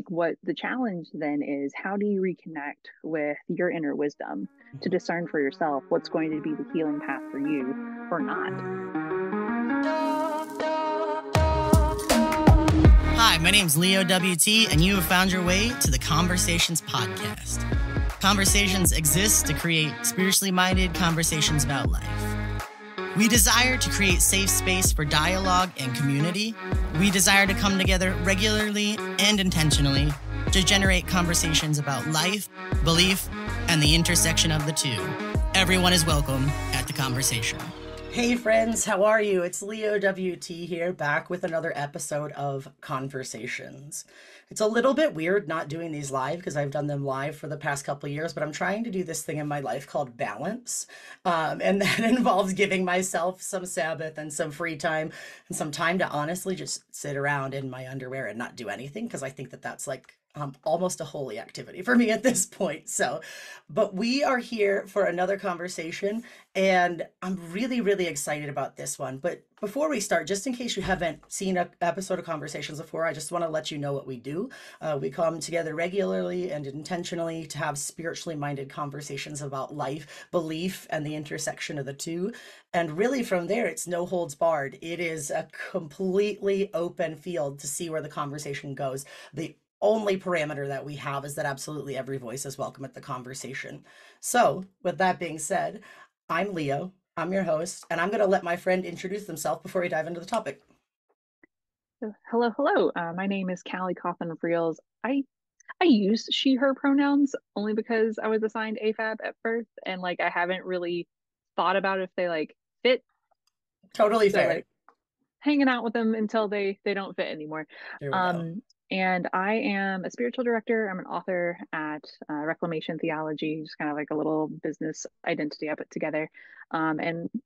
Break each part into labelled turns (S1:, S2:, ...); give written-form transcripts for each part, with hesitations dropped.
S1: what the challenge then is, how do you reconnect with your inner wisdom to discern for yourself what's going to be the healing path for you or not?
S2: Hi, my name's leowt, and you have found your way to the Conversations podcast. Conversations exist to create spiritually minded conversations about life. We desire to create safe space for dialogue and community. We desire to come together regularly and intentionally to generate conversations about life, belief, and the intersection of the two. Everyone is welcome at the conversation. Hey friends, how are you? It's leowt here, back with another episode of Conversations. It's a little bit weird not doing these live because I've done them live for the past couple of years, but I'm trying to do this thing in my life called balance. And that involves giving myself some Sabbath and some free time and some time to honestly just sit around in my underwear and not do anything, because I think that that's like almost a holy activity for me at this point. But we are here for another conversation, and I'm really, really excited about this one. But before we start, just in case you haven't seen an episode of Conversations before, I just want to let you know what we do. We come together regularly and intentionally to have spiritually minded conversations about life, belief, and the intersection of the two. And really from there, it's no holds barred. It is a completely open field to see where the conversation goes. The only parameter that we have is that absolutely every voice is welcome at the conversation. So with that being said, I'm Leo, I'm your host, and I'm going to let my friend introduce themselves before we dive into the topic.
S1: So, hello. My name is Kali Cawthorn-Freels. I use she, her pronouns only because I was assigned AFAB at birth, and I haven't really thought about if they fit.
S2: Totally
S1: So
S2: fair.
S1: hanging out with them until they don't fit anymore.
S2: Here we go.
S1: And I am a spiritual director. I'm an author at Reclamation Theology, just kind of like a little business identity I put together. And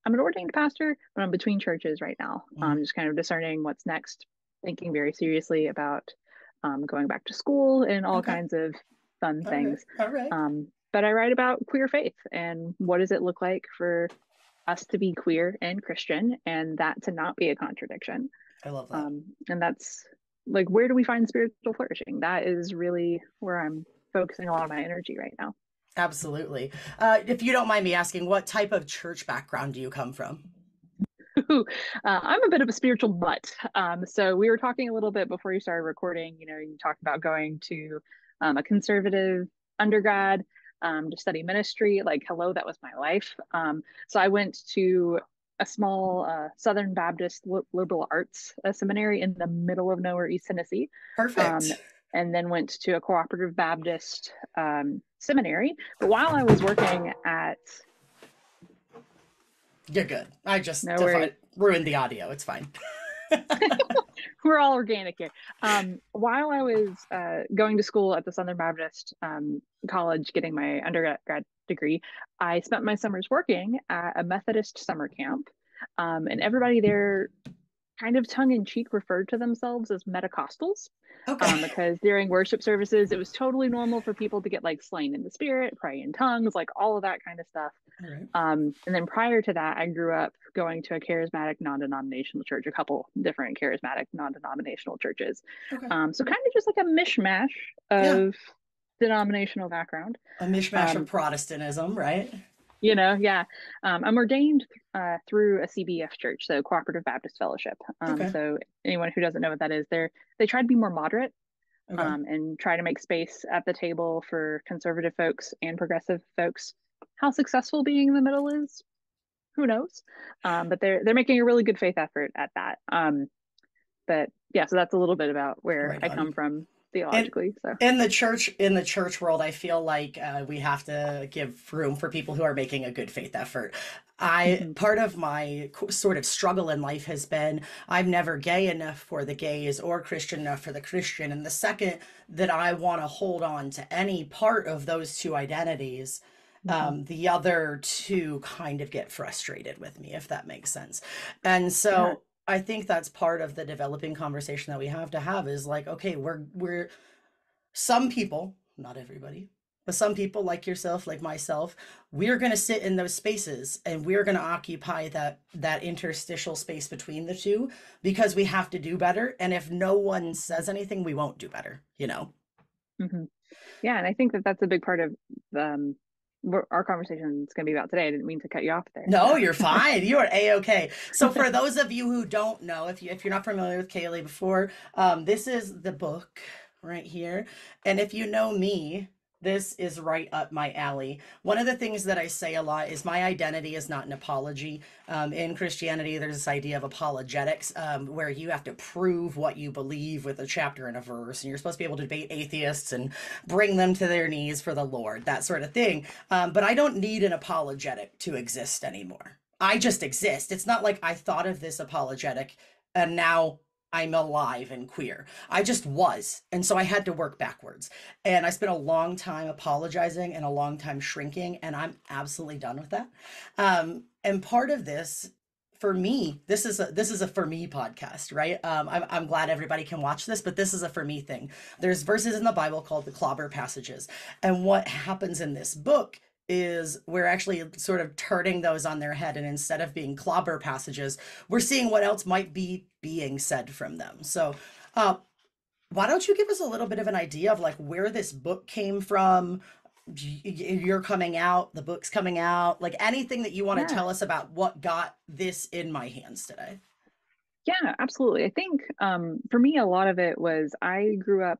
S1: I'm an ordained pastor, but I'm between churches right now. Just kind of discerning what's next, thinking very seriously about going back to school and all
S2: Okay.
S1: kinds of fun things.
S2: All right.
S1: But I write about queer faith and what does it look like for us to be queer and Christian, and that to not be a contradiction.
S2: I love that.
S1: And that's where do we find spiritual flourishing? That is really where I'm focusing a lot of my energy right now.
S2: Absolutely. If you don't mind me asking, what type of church background do you come from?
S1: I'm a bit of a spiritual mutt. So we were talking a little bit before you started recording. You talked about going to a conservative undergrad to study ministry. Hello, that was my life. So I went to a small Southern Baptist liberal arts seminary in the middle of nowhere, East Tennessee.
S2: Perfect.
S1: And then went to a cooperative Baptist seminary. But while I was working at
S2: You're good. I just
S1: no
S2: ruined the audio. It's fine.
S1: We're all organic here. While I was going to school at the Southern Baptist College, getting my undergrad degree, I spent my summers working at a Methodist summer camp. And everybody there kind of tongue-in-cheek referred to themselves as Metacostals.
S2: Okay.
S1: Because during worship services, it was totally normal for people to get slain in the spirit, pray in tongues, all of that kind of stuff.
S2: All right.
S1: And then prior to that, I grew up going to a charismatic non-denominational church, a couple different charismatic non-denominational churches.
S2: Okay.
S1: So kind of just like a mishmash of denominational background.
S2: A mishmash of Protestantism, right?
S1: Yeah. I'm ordained through a CBF church, so Cooperative Baptist Fellowship. So anyone who doesn't know what that is, they try to be more moderate and try to make space at the table for conservative folks and progressive folks. How successful being in the middle is, who knows? But they're making a really good faith effort at that. But yeah, so that's a little bit about where I come from theologically. So
S2: in the church world, I feel like we have to give room for people who are making a good faith effort. Part of my sort of struggle in life has been I'm never gay enough for the gays or Christian enough for the Christian. And the second that I want to hold on to any part of those two identities, the other two kind of get frustrated with me, if that makes sense. And so I think that's part of the developing conversation that we have to have is okay, we're some people, not everybody, but some people like yourself, like myself, we're going to sit in those spaces and we're going to occupy that interstitial space between the two because we have to do better. And if no one says anything, we won't do better,
S1: Hmm. Yeah, and I think that that's a big part of um, what our conversation is going to be about today. I didn't mean to cut you off there.
S2: No,
S1: So,
S2: you're fine. You are a-okay. So for those of you who don't know, if you're not familiar with Kaylee before, this is the book right here. And if you know me, this is right up my alley. One of the things that I say a lot is my identity is not an apology. In Christianity, there's this idea of apologetics, where you have to prove what you believe with a chapter and a verse, and you're supposed to be able to debate atheists and bring them to their knees for the Lord, that sort of thing. But I don't need an apologetic to exist anymore. I just exist. It's not like I thought of this apologetic and now I'm alive and queer. I just was. And so I had to work backwards. And I spent a long time apologizing and a long time shrinking, and I'm absolutely done with that. And part of this, for me, this is a for me podcast, right? I'm glad everybody can watch this, but this is a for me thing. There's verses in the Bible called the clobber passages. And what happens in this book is we're actually sort of turning those on their head, and instead of being clobber passages, we're seeing what else might be being said from them. So why don't you give us a little bit of an idea of like where this book came from? You're coming out, the book's coming out, like anything that you want to
S1: yeah,
S2: tell us about what got this in my hands today.
S1: yeah, absolutely. I think for me, a lot of it was I grew up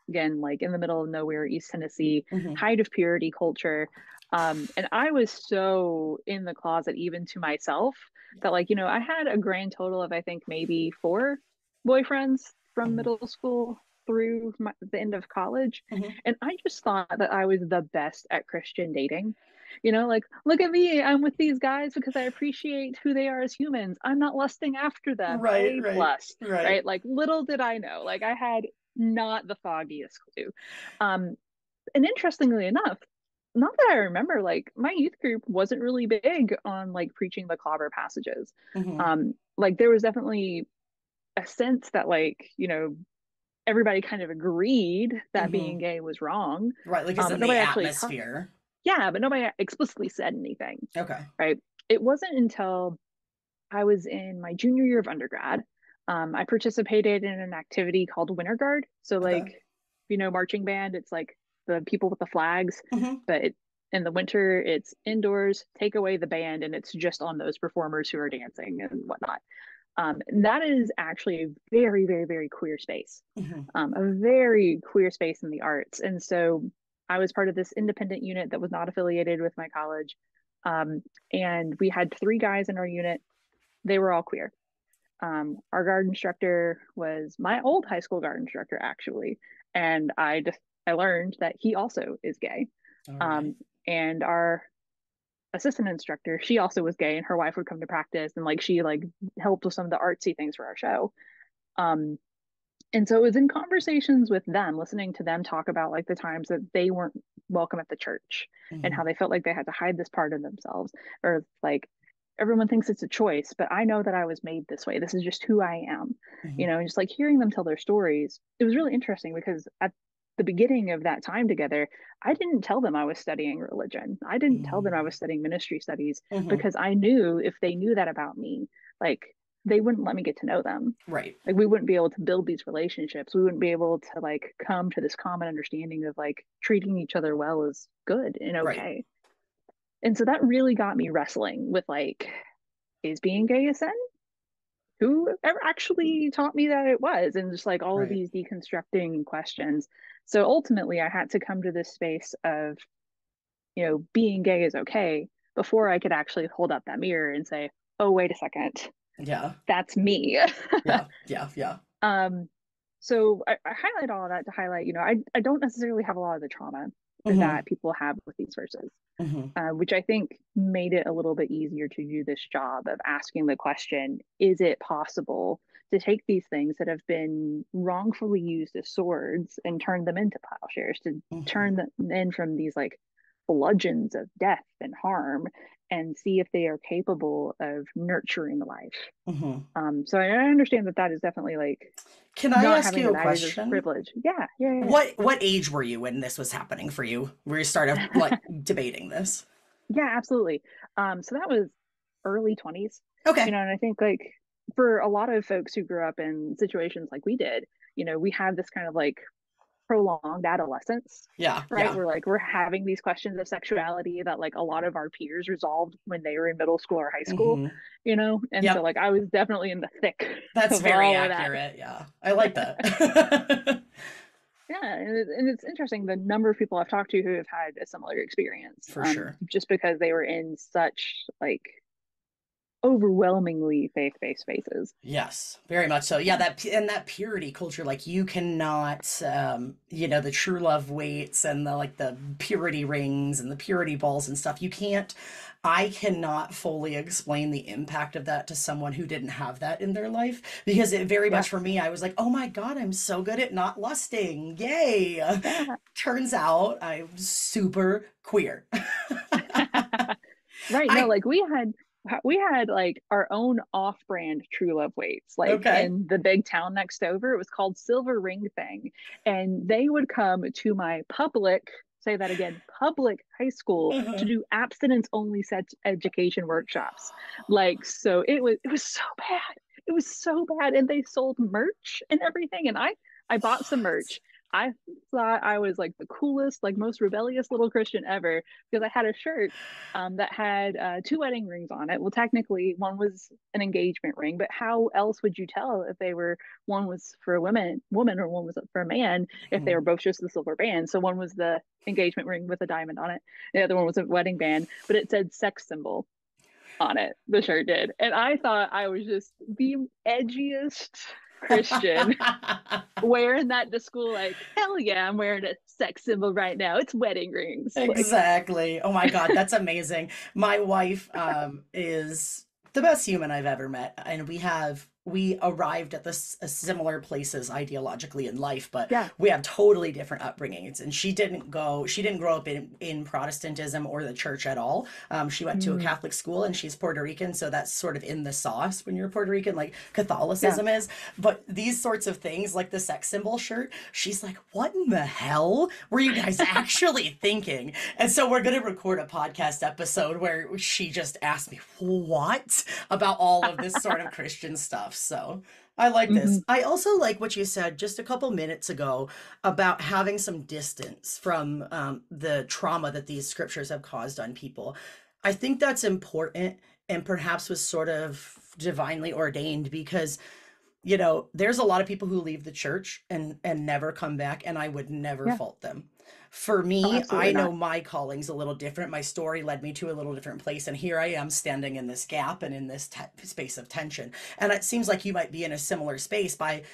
S1: again, like in the middle of nowhere, East Tennessee,
S2: Hmm.
S1: height of purity culture. And I was so in the closet, even to myself, that like, I had a grand total of, I think, maybe four boyfriends from
S2: Hmm.
S1: middle school through the end of college.
S2: Hmm.
S1: And I just thought that I was the best at Christian dating. Like, look at me. I'm with these guys because I appreciate who they are as humans. I'm not lusting after them.
S2: Right,
S1: A
S2: right,
S1: plus,
S2: right.
S1: right? Like, little did I know. Like, I had not the foggiest clue. Um, and interestingly enough, not that I remember, like, my youth group wasn't really big on like preaching the clobber passages.
S2: Hmm.
S1: Like, there was definitely a sense that, like, everybody kind of agreed that being
S2: Hmm.
S1: gay was wrong.
S2: Right, like it's
S1: But
S2: in the
S1: nobody actually taught.
S2: atmosphere.
S1: Yeah, but nobody explicitly said anything,
S2: Okay.
S1: right? It wasn't until I was in my junior year of undergrad. I participated in an activity called Winter Guard. So,
S2: Okay.
S1: like, marching band, it's like the people with the flags,
S2: Hmm.
S1: but in the winter, it's indoors, take away the band, and it's just on those performers who are dancing and whatnot. That is actually a very, very, very queer space,
S2: Hmm.
S1: a very queer space in the arts. And so I was part of this independent unit that was not affiliated with my college. Um, and we had three guys in our unit. They were all queer. Our guard instructor was my old high school guard instructor, actually. And I learned that he also is gay.
S2: All right.
S1: Um, and our assistant instructor, she also was gay, and her wife would come to practice, and like she like helped with some of the artsy things for our show. Um, and so it was in conversations with them, listening to them talk about like the times that they weren't welcome at the church and how
S2: Hmm.
S1: they felt like they had to hide this part of themselves, or like everyone thinks it's a choice, but I know that I was made this way. This is just who I am,
S2: Hmm.
S1: and just like hearing them tell their stories, it was really interesting because at the beginning of that time together, I didn't tell them I was studying religion. I didn't tell them I was studying ministry studies
S2: Hmm.
S1: because I knew if they knew that about me, like they wouldn't let me get to know them.
S2: Right.
S1: Like we wouldn't be able to build these relationships. We wouldn't be able to like come to this common understanding of like treating each other well is good and
S2: Right.
S1: okay. And so that really got me wrestling with like, is being gay a sin? Who ever actually taught me that it was? And just like all of
S2: Right.
S1: these deconstructing questions. So ultimately, I had to come to this space of, being gay is okay before I could actually hold up that mirror and say, oh, wait a second,
S2: Yeah.
S1: that's me.
S2: Yeah. Yeah. Yeah.
S1: Um, so I highlight all of that to highlight, I don't necessarily have a lot of the trauma
S2: Hmm.
S1: that people have with these verses,
S2: Hmm.
S1: which I think made it a little bit easier to do this job of asking the question, is it possible to take these things that have been wrongfully used as swords and turn them into plowshares, to
S2: Hmm.
S1: turn them in from these like bludgeons of death and harm and see if they are capable of nurturing life?
S2: Hmm.
S1: So I understand that that is definitely like
S2: Can I
S1: not
S2: ask
S1: having
S2: you
S1: the
S2: a
S1: baggage is
S2: question?
S1: privilege. Yeah, yeah, yeah,
S2: What age were you when this was happening for you? Where you started like debating this?
S1: yeah, absolutely. So that was early 20s,
S2: Okay.
S1: and I think like for a lot of folks who grew up in situations like we did, we had this kind of like prolonged adolescence,
S2: Yeah,
S1: right?
S2: yeah.
S1: We're like, we're having these questions of sexuality that like a lot of our peers resolved when they were in middle school or high school,
S2: Hmm.
S1: you know? And so
S2: Yep.
S1: like I was definitely in the thick
S2: That's
S1: of
S2: very
S1: all of that.
S2: accurate. Yeah. I like that.
S1: Yeah, and it's interesting the number of people I've talked to who have had a similar experience,
S2: For sure.
S1: just because they were in such like overwhelmingly faith-based spaces.
S2: Yes, very much so. Yeah, that purity culture, like you cannot, the true love weights and the purity rings and the purity balls and stuff. I cannot fully explain the impact of that to someone who didn't have that in their life because it very
S1: Yeah,
S2: much for me, I was like, oh my God, I'm so good at not lusting. Yay.
S1: yeah.
S2: Turns out I'm super queer.
S1: Right. No,
S2: I,
S1: like we had like our own off-brand True Love weights, like
S2: okay.
S1: in the big town next over. It was called Silver Ring Thing. And they would come to my public, say that again, public high school to
S2: Uh-huh.
S1: do abstinence only sex education workshops. Like, so it was so bad. It was so bad. And they sold merch and everything. And I bought some
S2: What?
S1: merch. I thought I was like the coolest, like most rebellious little Christian ever because I had a shirt that had two wedding rings on it. Well, technically, one was an engagement ring, but how else would you tell if they were one was for a woman, or one was for a man if they were
S2: Mhm.
S1: both just the silver band? So one was the engagement ring with a diamond on it, the other one was a wedding band, but it said sex symbol on it. The shirt did, and I thought I was just the edgiest Christian wearing that to school. Like, hell yeah, I'm wearing a sex symbol right now. It's wedding rings. Like,
S2: Exactly. Oh my God, that's amazing. My wife is the best human I've ever met, and we arrived at this similar places ideologically in life, but
S1: yeah.
S2: we have totally different upbringings. And she didn't grow up in Protestantism or the church at all. She went to a
S1: Mm,
S2: Catholic school, and she's Puerto Rican, so that's sort of in the sauce when you're Puerto Rican, like
S1: yeah.
S2: Catholicism is. But these sorts of things, like the sex symbol shirt, she's like, "What in the hell were you guys actually thinking?" And so we're going to record a podcast episode where she just asked me, what about all of this sort of Christian stuff. So I like this.
S1: Hmm.
S2: I also like what you said just a couple minutes ago about having some distance from the trauma that these scriptures have caused on people. I think that's important and perhaps was sort of divinely ordained because there's a lot of people who leave the church and never come back, and I would never
S1: Yeah.
S2: fault them. For
S1: Oh,
S2: me, I
S1: absolutely
S2: know
S1: not.
S2: my calling's a little different. My story led me to a little different place, and here I am standing in this gap and in this space of tension. And it seems like you might be in a similar space by,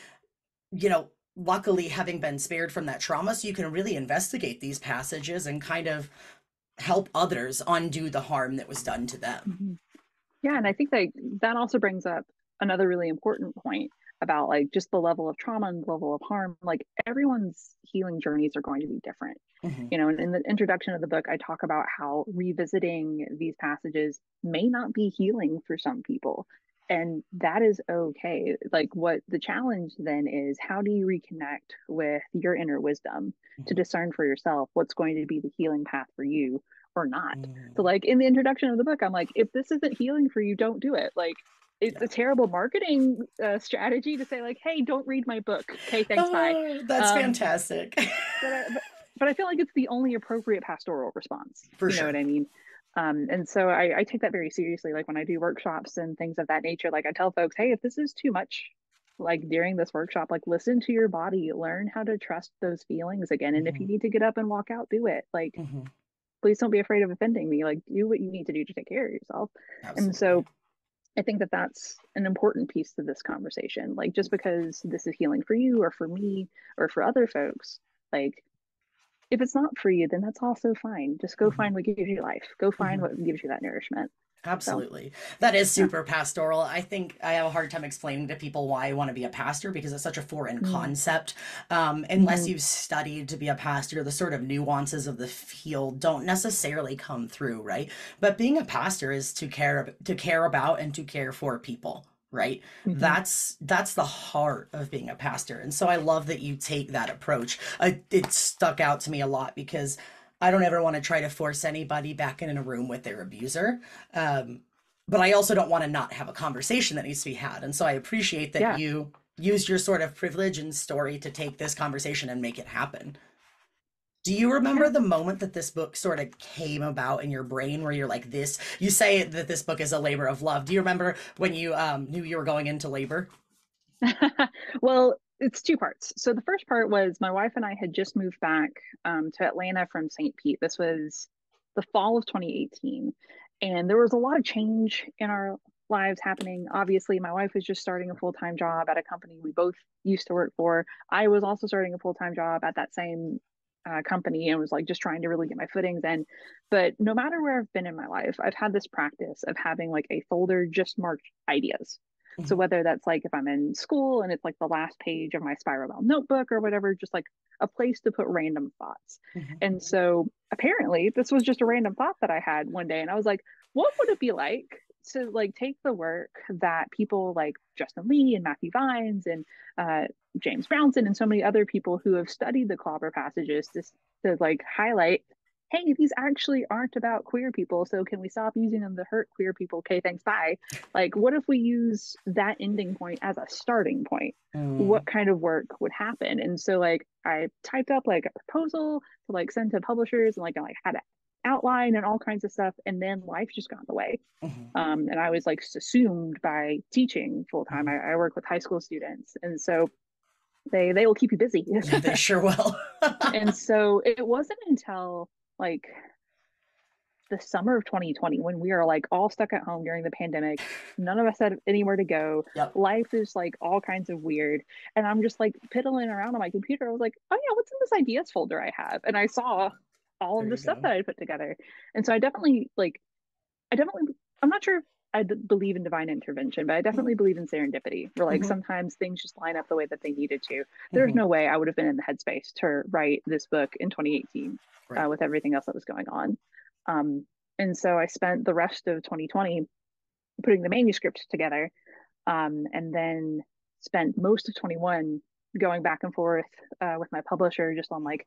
S2: luckily having been spared from that trauma, so you can really investigate these passages and kind of help others undo the harm that was done to them.
S1: Hmm. Yeah, and I think that also brings up another really important point about like just the level of trauma and the level of harm. Like everyone's healing journeys are going to be different.
S2: Hmm.
S1: You know, and in the introduction of the book, I talk about how revisiting these passages may not be healing for some people. And that is okay. Like, what the challenge then is, how do you reconnect with your inner wisdom to
S2: Hmm.
S1: discern for yourself what's going to be the healing path for you or not? So,
S2: Hmm.
S1: like, in the introduction of the book, I'm like, if this isn't healing for you, don't do it. Like, it's
S2: Yeah.
S1: a terrible marketing strategy to say, like, hey, don't read my book. Okay, thanks, bye.
S2: Oh, that's
S1: Um,
S2: fantastic.
S1: but I, but I feel like it's the only appropriate pastoral response.
S2: For
S1: You know what
S2: sure.
S1: I mean? And so I take that very seriously. Like when I do workshops and things of that nature, like I tell folks, hey, if this is too much, like during this workshop, like listen to your body, learn how to trust those feelings again. And if you
S2: Hmm.
S1: need to get up and walk out, do it. Like,
S2: Hmm.
S1: please don't be afraid of offending me. Like, do what you need to do to take care of yourself. And
S2: Absolutely.
S1: so I think that that's an important piece to this conversation. Like, just because this is healing for you or for me or for other folks, like if it's not for you, then that's also fine. Just go
S2: Hmm.
S1: find what gives you life. Go find
S2: Hmm.
S1: what gives you that nourishment. So,
S2: Absolutely. That is
S1: yeah.
S2: super pastoral. I think I have a hard time explaining to people why I want to be a pastor because it's such a foreign
S1: Mm-hmm.
S2: concept. Unless
S1: Mm-hmm.
S2: you've studied to be a pastor, the sort of nuances of the field don't necessarily come through, right? But being a pastor is to care about and to care for people, right?
S1: Mm-hmm.
S2: That's the heart of being a pastor. And so I love that you take that approach. It stuck out to me a lot because I don't ever want to try to force anybody back in a room with their abuser. Um, but I also don't want to not have a conversation that needs to be had. And so I appreciate that
S1: Yeah.
S2: you used your sort of privilege and story to take this conversation and make it happen. Do you remember
S1: Yeah.
S2: the moment that this book sort of came about in your brain where you're like, this, you say that this book is a labor of love. Do you remember when you knew you were going into labor?
S1: Well, it's two parts. So the first part was my wife and I had just moved back to Atlanta from St. Pete. This was the fall of 2018. And there was a lot of change in our lives happening. Obviously, my wife was just starting a full-time job at a company we both used to work for. I was also starting a full-time job at that same company and was like just trying to really get my footings in. But no matter where I've been in my life, I've had this practice of having like a folder just marked ideas. So
S2: Mhm.
S1: whether that's like if I'm in school and it's like the last page of my spiral bound notebook or whatever, just like a place to put random thoughts.
S2: Mhm.
S1: And so apparently this was just a random thought that I had one day and I was like, what would it be like to like take the work that people like Justin Lee and Matthew Vines and uh, James Brownson and so many other people who have studied the clobber passages to like highlight, hey, these actually aren't about queer people. So can we stop using them to hurt queer people? Okay, thanks, bye. Like, what if we use that ending point as a starting point?
S2: Mm.
S1: What kind of work would happen? And so, like, I typed up like a proposal to like send to publishers, and like I like had an outline and all kinds of stuff. And then life just got in the way.
S2: Mhm.
S1: And I was like assumed by teaching full time.
S2: Mhm.
S1: I work with high school students, and so they will keep you busy.
S2: Yeah, they sure will.
S1: And so it wasn't until like the summer of 2020 when we are like all stuck at home during the pandemic. None of us had anywhere to go.
S2: Yep.
S1: Life is like all kinds of weird. And I'm just like piddling around on my computer. I was like, oh yeah, what's in this ideas folder I have? And I saw all
S2: There
S1: of the
S2: you
S1: stuff
S2: go.
S1: that I put together. And so I definitely, I'm not sure believe in divine intervention, but I
S2: Mhm.
S1: definitely believe in serendipity, where like
S2: Mhm.
S1: sometimes things just line up the way that they needed to. There's
S2: Mhm.
S1: no way I would have been in the headspace to write this book in 2018
S2: Right.
S1: with everything else that was going on. Um, and so I spent the rest of 2020 putting the manuscript together, and then spent most of 21 going back and forth with my publisher just on like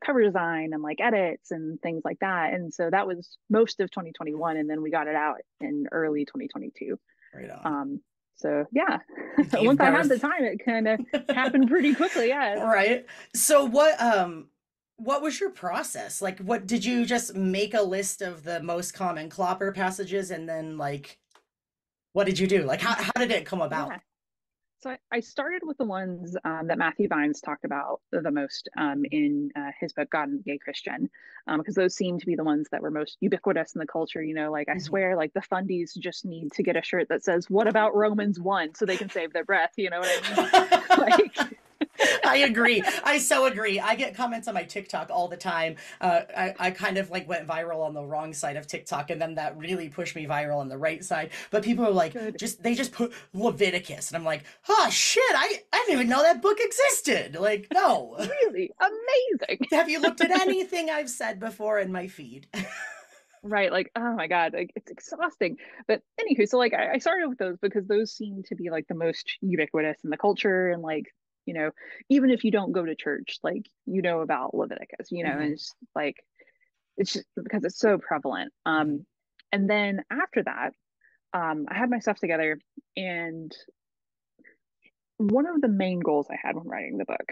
S1: cover design and like edits and things like that. And so that was most of 2021, and then we got it out in early 2022.
S2: Right on.
S1: um so yeah.
S2: You gave
S1: Once I had the
S2: birth.
S1: time, it kind of happened pretty quickly. Yeah.
S2: Right. So what was your process? Like what did you just make a list of the most common clopper passages and then like what did you do? Like how did it come about?
S1: Yeah. So I started with the ones that Matthew Vines talked about the most in his book God and the Gay Christian, because those seem to be the ones that were most ubiquitous in the culture. Like I
S2: Mhm.
S1: swear, like the fundies just need to get a shirt that says "What about Romans 1" so they can save their breath. You know what I mean? Like,
S2: I agree. I so agree. I get comments on my TikTok all the time. I kind of like went viral on the wrong side of TikTok, and then that really pushed me viral on the right side. But people are like,
S1: good,
S2: they just put Leviticus, and I'm like, oh shit, I didn't even know that book existed. Like, no.
S1: really amazing.
S2: Have you looked at anything I've said before in my feed?
S1: Right, like, oh my God, like it's exhausting. But anywho, so like I started with those because those seem to be like the most ubiquitous in the culture, and like, you know, even if you don't go to church, like about Leviticus, and
S2: Mhm.
S1: it's like it's just because it's so prevalent.
S2: Mhm.
S1: And then after that, I had my stuff together, and one of the main goals I had when writing the book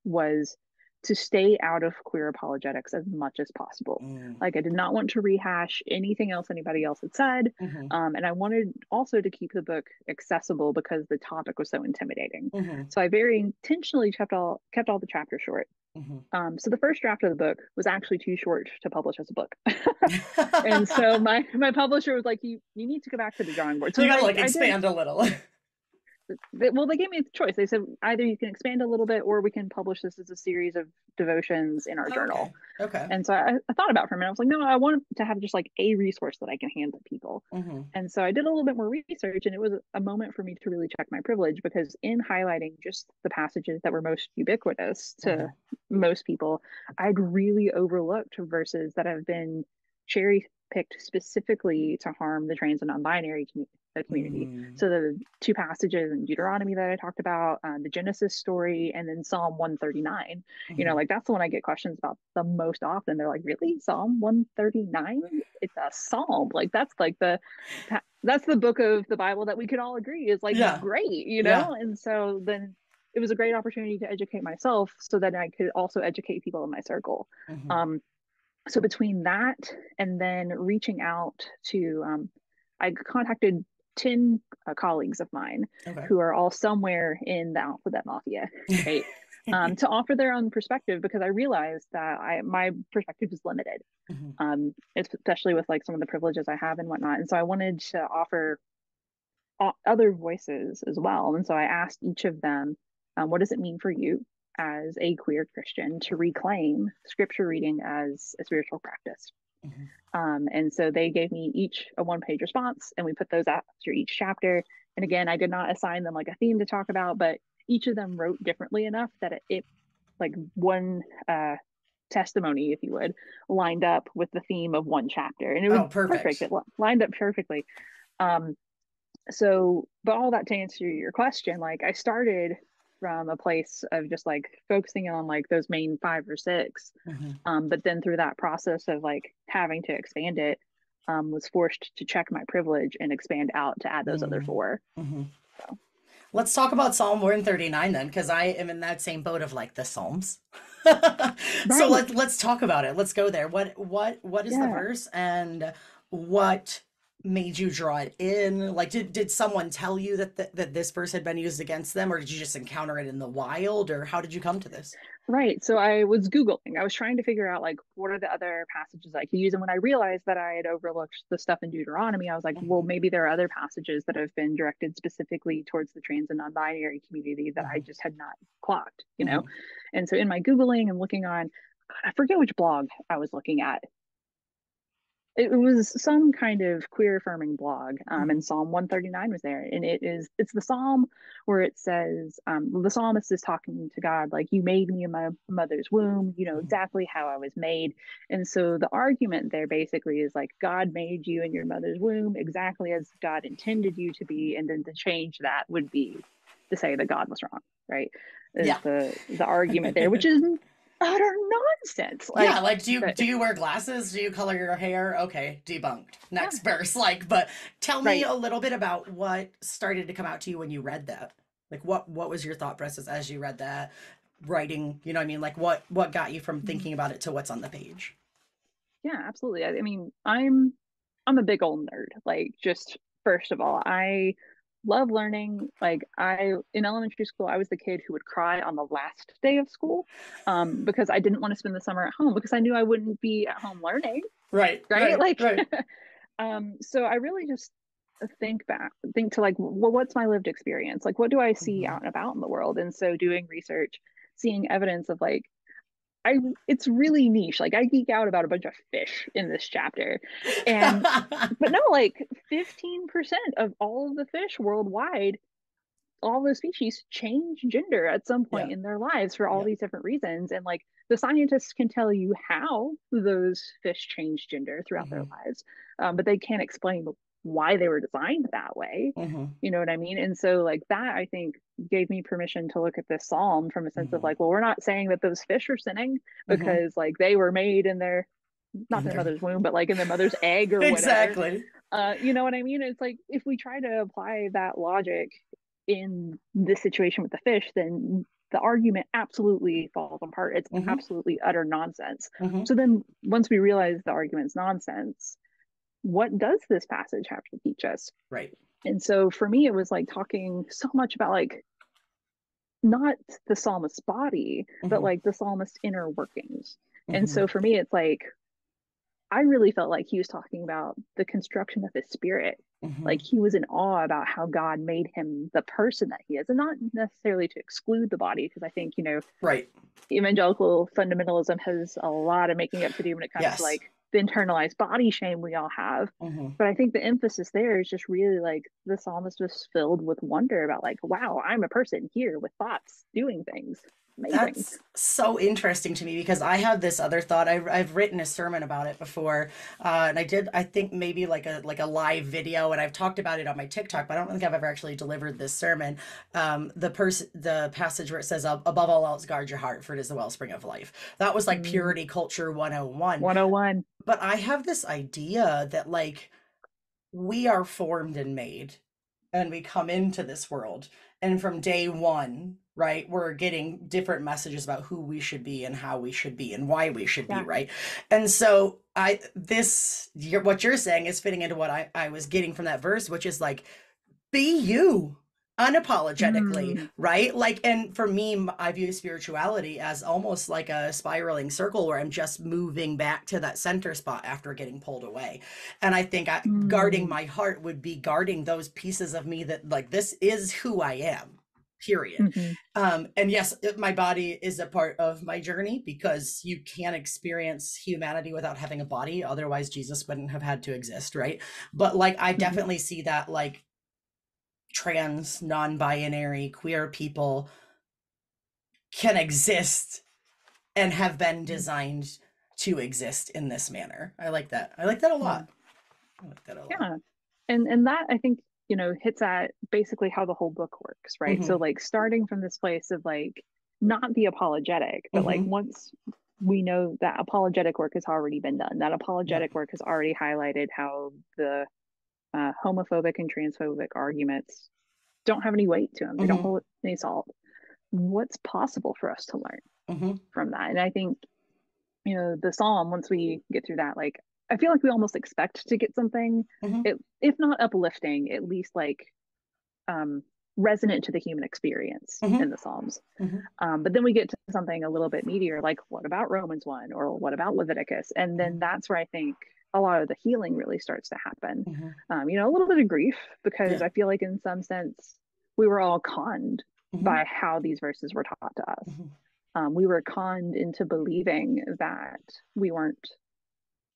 S1: was to stay out of queer apologetics as much as possible.
S2: Mm.
S1: Like, I did not want to rehash anything else anybody else had said.
S2: Mhm.
S1: And I wanted also to keep the book accessible because the topic was so intimidating.
S2: Mhm.
S1: So I very intentionally kept all the chapters short.
S2: Mhm.
S1: So the first draft of the book was actually too short to publish as a book. And so my publisher was like, you need to go back to the drawing board.
S2: You
S1: So
S2: gotta like
S1: I did.
S2: expand a little.
S1: Well, they gave me the choice. They said either you can expand a little bit or we can publish this as a series of devotions in our
S2: Oh,
S1: journal.
S2: okay. Okay.
S1: And so I thought about it for a minute. I was like, no, I want to have just like a resource that I can hand to people.
S2: Mhm.
S1: And so I did a little bit more research, and it was a moment for me to really check my privilege, because in highlighting just the passages that were most ubiquitous to
S2: Mhm.
S1: most people, I'd really overlooked verses that have been cherry picked specifically to harm the trans and non-binary the community. So the two passages in Deuteronomy that I talked about, the Genesis story, and then Psalm 139. Like that's the one I get questions about the most often. They're like, really? Psalm 139? It's a psalm. Like that's like that's the book of the Bible that we could all agree is like great, And so then it was a great opportunity to educate myself so that I could also educate people in my circle. So between that and then reaching out to, I contacted 10 colleagues of mine who are all somewhere in the alphabet mafia, right? To offer their own perspective, because I realized that my perspective is limited, especially with like some of the privileges I have and whatnot. And so I wanted to offer other voices as well. And so I asked each of them, what does it mean for you as a queer Christian to reclaim scripture reading as a spiritual practice? And so they gave me each a one-page response, and we put those out through each chapter. And again, I did not assign them like a theme to talk about, but each of them wrote differently enough that it like one testimony, if you would, lined up with the theme of one chapter. And it was perfect. It lined up perfectly. So, but all that to answer your question, like I started from a place of just like focusing on like those main 5 or 6. But then through that process of like having to expand it, was forced to check my privilege and expand out to add those other 4. So.
S2: Let's talk about Psalm 139 then, because I am in that same boat of like the Psalms. So let's talk about it. Let's go there. What is the verse, and what made you draw it in? Like, did someone tell you that this verse had been used against them, or did you just encounter it in the wild, or how did you come to this?
S1: Right. So I was Googling. I was trying to figure out like what are the other passages I could use. And when I realized that I had overlooked the stuff in Deuteronomy, I was like, well, maybe there are other passages that have been directed specifically towards the trans and non-binary community that I just had not clocked, And so in my Googling and looking on, God, I forget which blog I was looking at. It was some kind of queer affirming blog, and Psalm 139 was there, and it's the psalm where it says, the psalmist is talking to God like, you made me in my mother's womb, you know exactly how I was made. And so the argument there basically is like, God made you in your mother's womb exactly as God intended you to be, and then to change that would be to say that God was wrong, right? Is the argument there, which is utter nonsense.
S2: Like do you wear glasses? Do you color your hair? Okay, debunked. Next verse. Like, but tell me a little bit about what started to come out to you when you read that. Like, what was your thought process as you read that, writing? You know what I mean? Like, what got you from thinking about it to what's on the page?
S1: Yeah, absolutely. I mean, I'm a big old nerd. Like, just first of all, I love learning. Like in elementary school, I was the kid who would cry on the last day of school, because I didn't want to spend the summer at home because I knew I wouldn't be at home learning.
S2: Right.
S1: So I really just think to like, well, what's my lived experience? Like, what do I see out and about in the world? And so doing research, seeing evidence of like, it's really niche. Like I geek out about a bunch of fish in this chapter, but no, like 15% of all of the fish worldwide, all those species change gender at some point in their lives for all these different reasons. And like the scientists can tell you how those fish change gender throughout their lives, but they can't explain why they were designed that way. You know what I mean? And so like that, I think, gave me permission to look at this psalm from a sense of like, well, we're not saying that those fish are sinning because like they were made in their, not their mother's womb, but like in their mother's egg or whatever.
S2: Exactly.
S1: You know what I mean? It's like, if we try to apply that logic in this situation with the fish, then the argument absolutely falls apart. It's absolutely utter nonsense. So then once we realize the argument's nonsense, what does this passage have to teach us?
S2: Right.
S1: And so for me, it was like talking so much about like not the psalmist's body, but like the psalmist's inner workings. And so for me, it's like, I really felt like he was talking about the construction of his spirit. Like he was in awe about how God made him the person that he is, and not necessarily to exclude the body, because I think, evangelical fundamentalism has a lot of making up to do when it comes to like the internalized body shame we all have. But I think the emphasis there is just really like the psalmist was filled with wonder about like, wow, I'm a person here with thoughts doing things. Amazing.
S2: That's so interesting to me because I have this other thought. I've written a sermon about it before, and I think maybe like a live video, and I've talked about it on my TikTok, but I don't think I've ever actually delivered this sermon. The passage where it says, "Above all else, guard your heart, for it is the wellspring of life." That was like
S1: Mm,
S2: purity culture 101.
S1: 101.
S2: But I have this idea that like we are formed and made and we come into this world, and from day one, right, we're getting different messages about who we should be and how we should be and why we should be,
S1: Yeah.
S2: right? And so what you're saying is fitting into what I was getting from that verse, which is like, be you unapologetically,
S1: Mm,
S2: right? Like, and for me, I view spirituality as almost like a spiraling circle where I'm just moving back to that center spot after getting pulled away. And I think guarding
S1: mm,
S2: my heart would be guarding those pieces of me that like, this is who I am, period.
S1: mhm,
S2: And yes, my body is a part of my journey because you can't experience humanity without having a body. Otherwise, Jesus wouldn't have had to exist, right? But like, I
S1: mhm,
S2: definitely see that like trans, non-binary, queer people can exist and have been
S1: mhm.
S2: designed to exist in this manner. I like that. I like that a
S1: Yeah.
S2: lot. I like that a lot.
S1: Yeah. And that I think, hits at basically how the whole book works, right? So
S2: Mm-hmm.
S1: like starting from this place of like not the apologetic, but like
S2: Mm-hmm.
S1: once we know that apologetic work has already been done, that
S2: Yep.
S1: apologetic work has already highlighted how the homophobic and transphobic arguments don't have any weight to them. They don't
S2: Mm-hmm.
S1: hold any salt. What's possible for us to learn
S2: Mm-hmm.
S1: from that? And I think, the psalm, once we get through that, like, I feel like we almost expect to get something,
S2: Mm-hmm.
S1: if not uplifting, at least like um, resonant to the human experience
S2: Mm-hmm.
S1: in the Psalms.
S2: Mm-hmm.
S1: But then we get to something a little bit meatier, like what about Romans 1 or what about Leviticus? And then that's where I think a lot of the healing really starts to happen.
S2: Mm-hmm.
S1: A little bit of grief, because
S2: Yeah.
S1: I feel like in some sense we were all conned
S2: Mm-hmm.
S1: by how these verses were taught to us.
S2: Mm-hmm.
S1: We were conned into believing that we weren't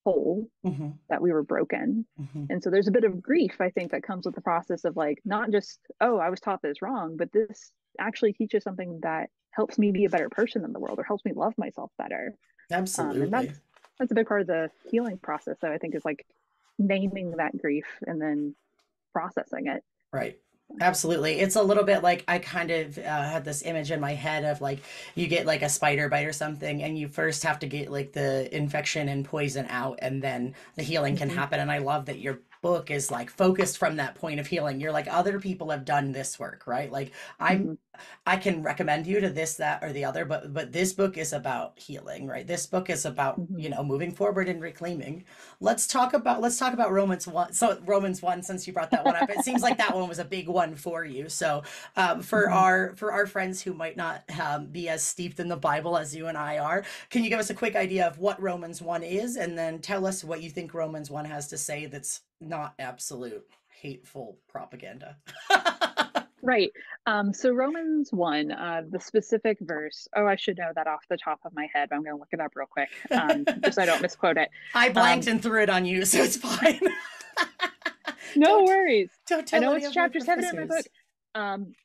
S1: whole,
S2: Mm-hmm.
S1: that we were broken.
S2: Mm-hmm.
S1: And so there's a bit of grief, I think, that comes with the process of like, not just, oh, I was taught this wrong, but this actually teaches something that helps me be a better person in the world or helps me love myself better. And
S2: Absolutely.
S1: that's a big part of the healing process that I think is like naming that grief and then processing it.
S2: Right. Absolutely. It's a little bit like I kind of had this image in my head of like you get like a spider bite or something, and you first have to get like the infection and poison out, and then the healing can
S1: Mm-hmm.
S2: happen. And I love that your book is like focused from that point of healing. You're like, other people have done this work, right? Like I'm
S1: Mm-hmm.
S2: I can recommend you to this, that, or the other, but this book is about healing, right? This book is about,
S1: Mm-hmm.
S2: moving forward and reclaiming. Let's talk about Romans 1. So Romans 1, since you brought that one up, it seems like that one was a big one for you. So for
S1: Mm-hmm.
S2: our friends who might not be as steeped in the Bible as you and I are, can you give us a quick idea of what Romans 1 is, and then tell us what you think Romans 1 has to say that's not absolute hateful propaganda?
S1: Right. So Romans 1, the specific verse, oh, I should know that off the top of my head, but I'm going to look it up real quick, just so I don't misquote it.
S2: I blanked
S1: Um,
S2: and threw it on you, so it's fine.
S1: no
S2: don't
S1: worries.
S2: don't
S1: I
S2: tell
S1: know
S2: any
S1: it's
S2: of my
S1: chapter 7 in my book.
S2: professors.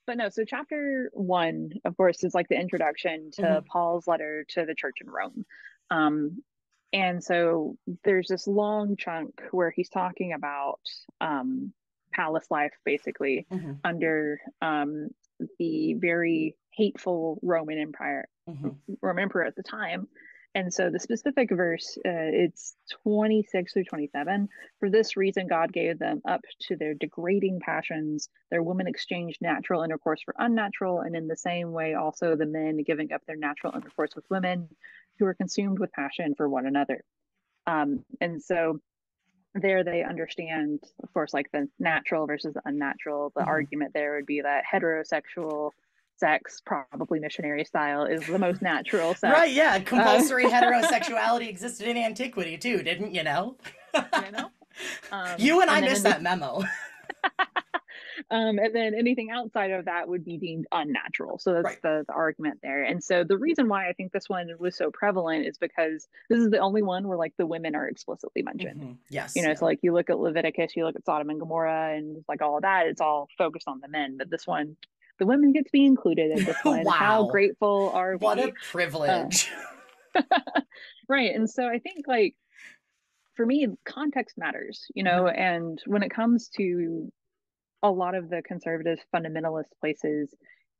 S1: But no, so chapter 1, of course, is like the introduction to
S2: Hmm.
S1: Paul's letter to the church in Rome. Um, and so there's this long chunk where he's talking about palace life, basically,
S2: Hmm.
S1: under the very hateful
S2: Hmm.
S1: Roman Emperor at the time. And so the specific verse, it's 26 through 27. For this reason, God gave them up to their degrading passions. Their women exchanged natural intercourse for unnatural, and in the same way, also the men giving up their natural intercourse with women who were consumed with passion for one another. And so there they understand, of course, like the natural versus the unnatural. The
S2: Hmm.
S1: argument there would be that heterosexual sex, probably missionary style, is the most natural
S2: Right,
S1: sex.
S2: yeah.
S1: Uh,
S2: Compulsory heterosexuality existed in antiquity too, didn't you know?
S1: you know,
S2: You and I
S1: and then
S2: missed that memo.
S1: and then anything outside of that would be deemed unnatural. So that's
S2: Right.
S1: the argument there. And so the reason why I think this one was so prevalent is because this is the only one where like the women are explicitly mentioned.
S2: Hmm. Yes, yeah.
S1: So like you look at Leviticus, you look at Sodom and Gomorrah, and like all of that, it's all focused on the men. But this one, the women get to be included at this one. How
S2: Wow.
S1: grateful are
S2: What a
S1: we? Uh,
S2: privilege.
S1: right. And so I think like for me, context matters,
S2: Mhm.
S1: and when it comes to a lot of the conservative fundamentalist places,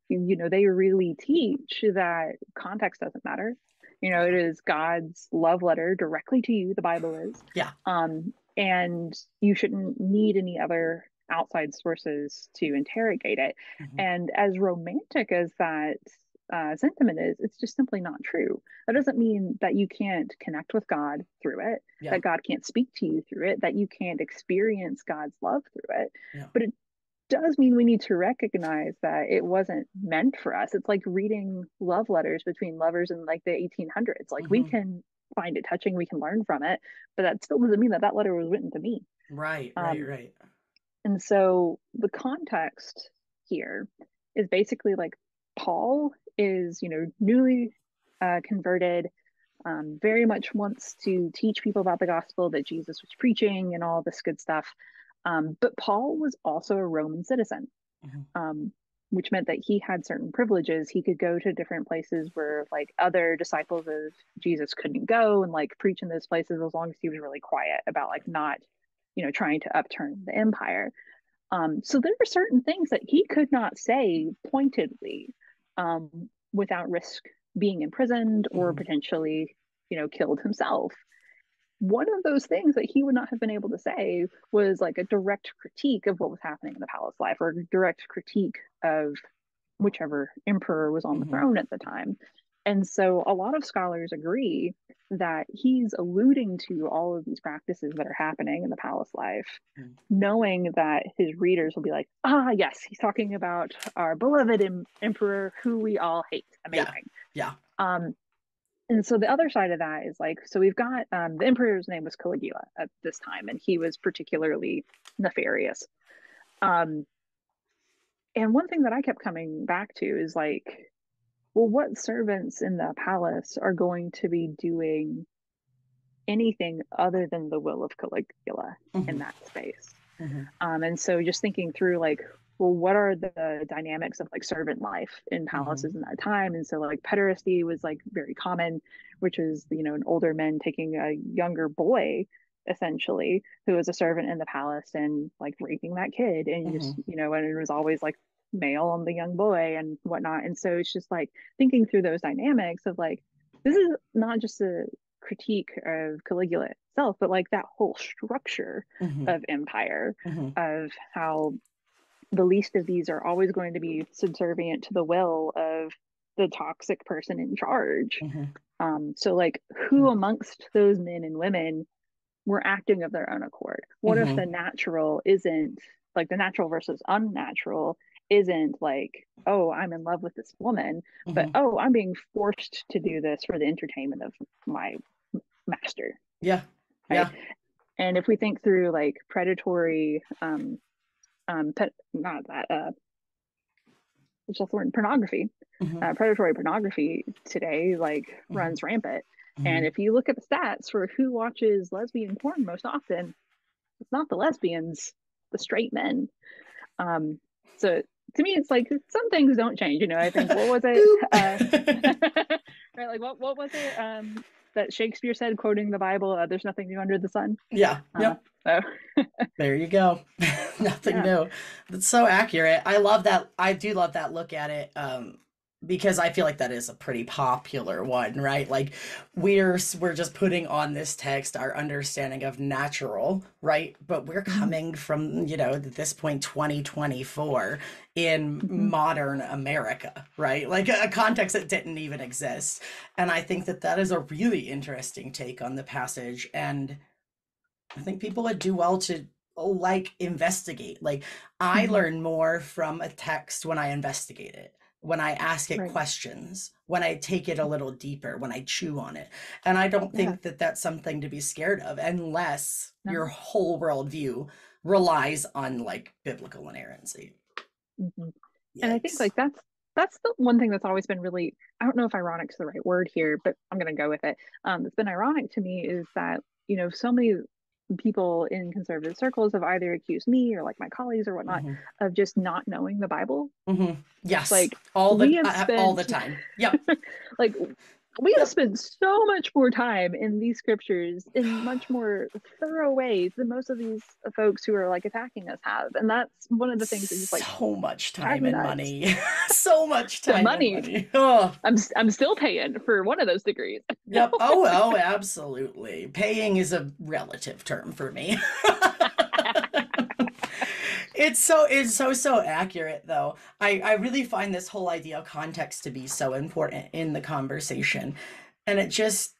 S1: they really teach that context doesn't matter. It
S2: Yeah.
S1: is God's love letter directly to you, the Bible is.
S2: Yeah.
S1: And you shouldn't need any other outside sources to interrogate it.
S2: Mhm.
S1: And as romantic as that sentiment is, it's just simply not true. That doesn't mean that you can't connect with God through it,
S2: Yeah.
S1: that God can't speak to you through it, that you can't experience God's love through it.
S2: Yeah.
S1: But it does mean we need to recognize that it wasn't meant for us. It's like reading love letters between lovers in like the 1800s. Like we
S2: Hmm.
S1: can find it touching, we can learn from it, but that still doesn't mean that that letter was written to me.
S2: Right, right,
S1: Um,
S2: right.
S1: and so the context here is basically like Paul is, newly converted, very much wants to teach people about the gospel that Jesus was preaching and all this good stuff. But Paul was also a Roman citizen,
S2: Hmm.
S1: um, which meant that he had certain privileges. He could go to different places where like other disciples of Jesus couldn't go and like preach in those places as long as he was really quiet about like not, trying to upturn the empire. So there were certain things that he could not say pointedly without risk being imprisoned or
S2: Hmm.
S1: potentially, killed himself. One of those things that he would not have been able to say was like a direct critique of what was happening in the palace life or a direct critique of whichever emperor was on the
S2: Hmm.
S1: throne at the time. And so a lot of scholars agree that he's alluding to all of these practices that are happening in the palace life, knowing that his readers will be like, ah, yes, he's talking about our beloved emperor who we all hate.
S2: Yeah.
S1: Amazing.
S2: Yeah.
S1: Um, and so the other side of that is like, so we've got the emperor's name was Caligula at this time, and he was particularly nefarious. Um, and one thing that I kept coming back to is like, well, what servants in the palace are going to be doing anything other than the will of Caligula in
S2: Hmm.
S1: that space?
S2: Hmm.
S1: And so just thinking through like, well, what are the dynamics of like servant life in
S2: Hmm.
S1: palaces in that time? And so like pederasty was like very common, which is, an older man taking a younger boy essentially who was a servant in the palace and like raping that kid and
S2: Hmm.
S1: just, and it was always like male on the young boy and whatnot. And so it's just like thinking through those dynamics of like, this is not just a critique of Caligula itself, but like that whole structure
S2: Hmm.
S1: of empire,
S2: Hmm.
S1: of how the least of these are always going to be subservient to the will of the toxic person in charge.
S2: Hmm.
S1: So, like, who amongst those men and women were acting of their own accord? What if
S2: Hmm.
S1: the natural isn't like the natural versus unnatural isn't like, oh, I'm in love with this woman, but
S2: Hmm.
S1: oh, I'm being forced to do this for the entertainment of my master,
S2: Yeah.
S1: right?
S2: Yeah.
S1: And if we think through like predatory, not that, it's just word pornography.
S2: Hmm.
S1: Predatory pornography today like
S2: Hmm.
S1: runs rampant.
S2: Hmm.
S1: And if you look at the stats for who watches lesbian porn most often, it's not the lesbians, the straight men. Um, so to me, it's like some things don't change. I think what was it?
S2: Boop.
S1: Right, like what was it? That Shakespeare said, quoting the Bible, "There's nothing new under the sun."
S2: Yeah.
S1: Uh,
S2: Yep.
S1: so
S2: There you go. Nothing
S1: yeah.
S2: new. That's so accurate. I love that. I do love that look at it. Because I feel like that is a pretty popular one, right? Like we're just putting on this text our understanding of natural, right? But we're
S1: Mm-hmm.
S2: coming from, at this point 2024 in
S1: Mm-hmm.
S2: modern America, right? Like a context that didn't even exist. And I think that that is a really interesting take on the passage, and I think people would do well to like investigate. Like I
S1: Mm-hmm.
S2: learn more from a text when I investigate it, when I ask it
S1: Right.
S2: questions, when I take it a little deeper, when I chew on it. And I don't
S1: Yeah.
S2: think that that's something to be scared of unless your
S1: No.
S2: whole worldview relies on like biblical inerrancy.
S1: Mm-hmm. And I think
S2: Yikes.
S1: like that's the one thing that's always been really, I don't know if ironic is the right word here, but I'm gonna go with it. It's been ironic to me is that, so many people in conservative circles have either accused me or like my colleagues or whatnot
S2: Mm-hmm.
S1: of just not knowing the Bible.
S2: Mm-hmm. Yes,
S1: Like we have
S2: all the
S1: spent
S2: time. Yep.
S1: like we have
S2: Yep.
S1: spent so much more time in these scriptures in much more thorough ways than most of these folks who are like attacking us have. And that's one of the things that just like
S2: So much
S1: drives
S2: time
S1: me
S2: and
S1: nuts.
S2: money. So much
S1: The
S2: time and
S1: money.
S2: money. Oh.
S1: I'm still paying for one of those degrees.
S2: Yep. Oh, absolutely. Paying is a relative term for me. It's so accurate though. I really find this whole idea of context to be so important in the conversation. And it just,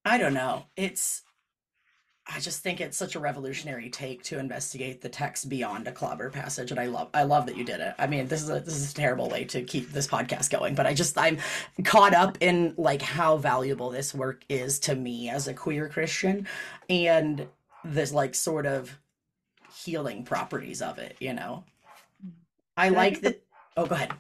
S2: I don't know. I just think it's such a revolutionary take to investigate the text beyond a clobber passage, and I love that you did it. I mean, this is a terrible way to keep this podcast going, but I'm caught up in like how valuable this work is to me as a queer Christian, and this like sort of healing properties of it. I
S1: And I
S2: like
S1: think the
S2: that. Oh, go ahead.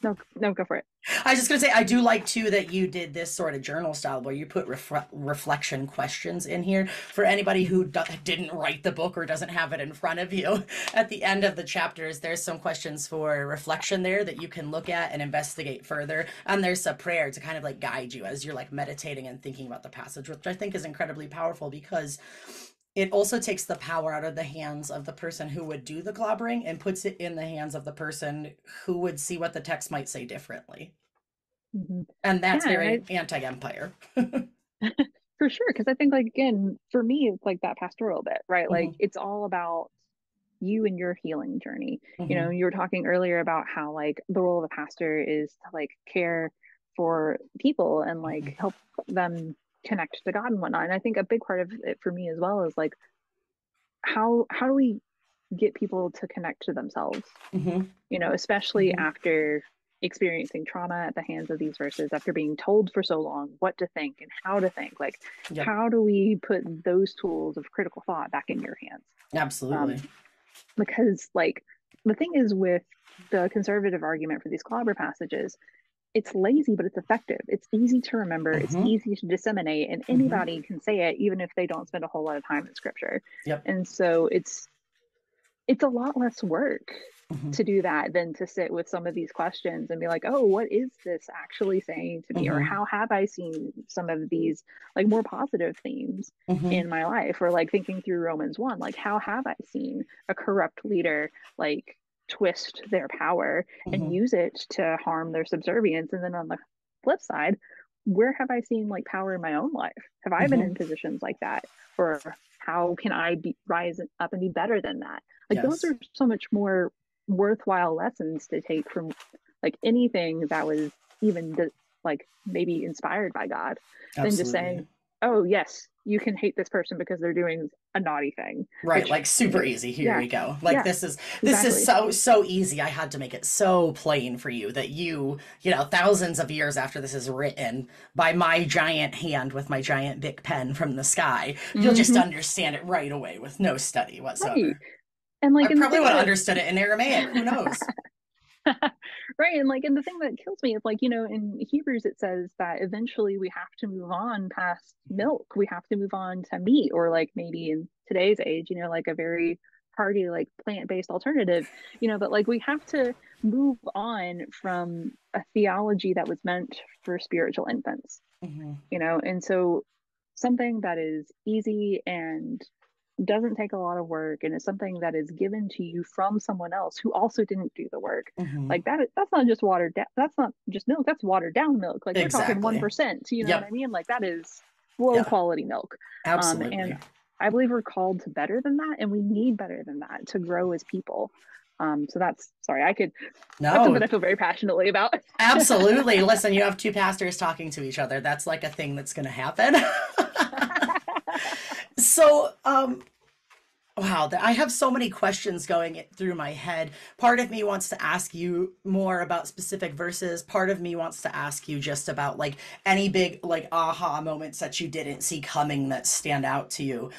S1: no, go for it.
S2: I was just gonna say, I do like too that you did this sort of journal style where you put reflection questions in here for anybody who didn't write the book or doesn't have it in front of you. At the end of the chapters, there's some questions for reflection there that you can look at and investigate further. And there's a prayer to kind of like guide you as you're like meditating and thinking about the passage, which I think is incredibly powerful because it also takes the power out of the hands of the person who would do the clobbering and puts it in the hands of the person who would see what the text might say differently.
S1: Mm-hmm.
S2: And that's
S1: Yeah,
S2: very anti-empire.
S1: for sure. Because I think, like, again, for me, it's like that pastoral bit, right? Like,
S2: Hmm.
S1: it's all about you and your healing journey.
S2: Hmm.
S1: You were talking earlier about how, like, the role of a pastor is to, like, care for people and, like,
S2: Hmm.
S1: help them connect to God and whatnot. And I think a big part of it for me as well is, like, how do we get people to connect to themselves?
S2: Hmm.
S1: Especially
S2: Hmm.
S1: after experiencing trauma at the hands of these verses, after being told for so long what to think and how to think. Like,
S2: Yep.
S1: how do we put those tools of critical thought back in your hands?
S2: Absolutely.
S1: Um, because, like, the thing is with the conservative argument for these clobber passages, it's lazy, but it's effective. It's easy to remember. It's
S2: Hmm.
S1: easy to disseminate, and
S2: Hmm.
S1: anybody can say it, even if they don't spend a whole lot of time in scripture.
S2: Yep.
S1: And so it's a lot less work
S2: Hmm.
S1: to do that than to sit with some of these questions and be like, oh, what is this actually saying to me? Or
S2: Hmm.
S1: how have I seen some of these like more positive themes
S2: Hmm.
S1: in my life? Or like thinking through Romans 1, like how have I seen a corrupt leader like twist their power and
S2: Hmm.
S1: use it to harm their subservience? And then on the flip side, where have I seen like power in my own life? Have I been
S2: Hmm.
S1: in positions like that? Or how can I rise up and be better than that? Like those
S2: Yes.
S1: are so much more worthwhile lessons to take from like anything that was even like maybe inspired by God than just
S2: Absolutely.
S1: saying, oh yes, you can hate this person because they're doing a naughty thing,
S2: Right,
S1: which
S2: like super easy. Here
S1: yeah,
S2: we go. Like
S1: yeah,
S2: this is
S1: exactly.
S2: so easy. I had to make it so plain for you that thousands of years after this is written by my giant hand with my giant Bic pen from the sky, you'll just
S1: Mm-hmm.
S2: understand it right away with no study
S1: Right.
S2: whatsoever.
S1: And
S2: I
S1: like, and the
S2: probably
S1: thing
S2: would have
S1: that
S2: understood it in Aramaic. Who knows?
S1: right. And like, and the thing that kills me is like, in Hebrews, it says that eventually we have to move on past milk. We have to move on to meat, or like maybe in today's age, like a very hearty, like plant-based alternative, but like we have to move on from a theology that was meant for spiritual infants,
S2: Hmm.
S1: and so something that is easy and doesn't take a lot of work and is something that is given to you from someone else who also didn't do the work,
S2: Hmm.
S1: like that's not just watered down, that's not just milk, that's watered down milk. Like we're talking
S2: Exactly.
S1: 1%, you know what I
S2: Yep.
S1: mean? Like that is low
S2: Yeah.
S1: quality milk. And
S2: Absolutely.
S1: I believe we're called to better than that, and we need better than that to grow as people. So that's, sorry, that's something
S2: No,
S1: I feel very passionately about.
S2: absolutely. Listen, you have two pastors talking to each other. That's like a thing that's going to happen. So, wow, I have so many questions going through my head. Part of me wants to ask you more about specific verses. Part of me wants to ask you just about like any big like aha moments that you didn't see coming that stand out to you.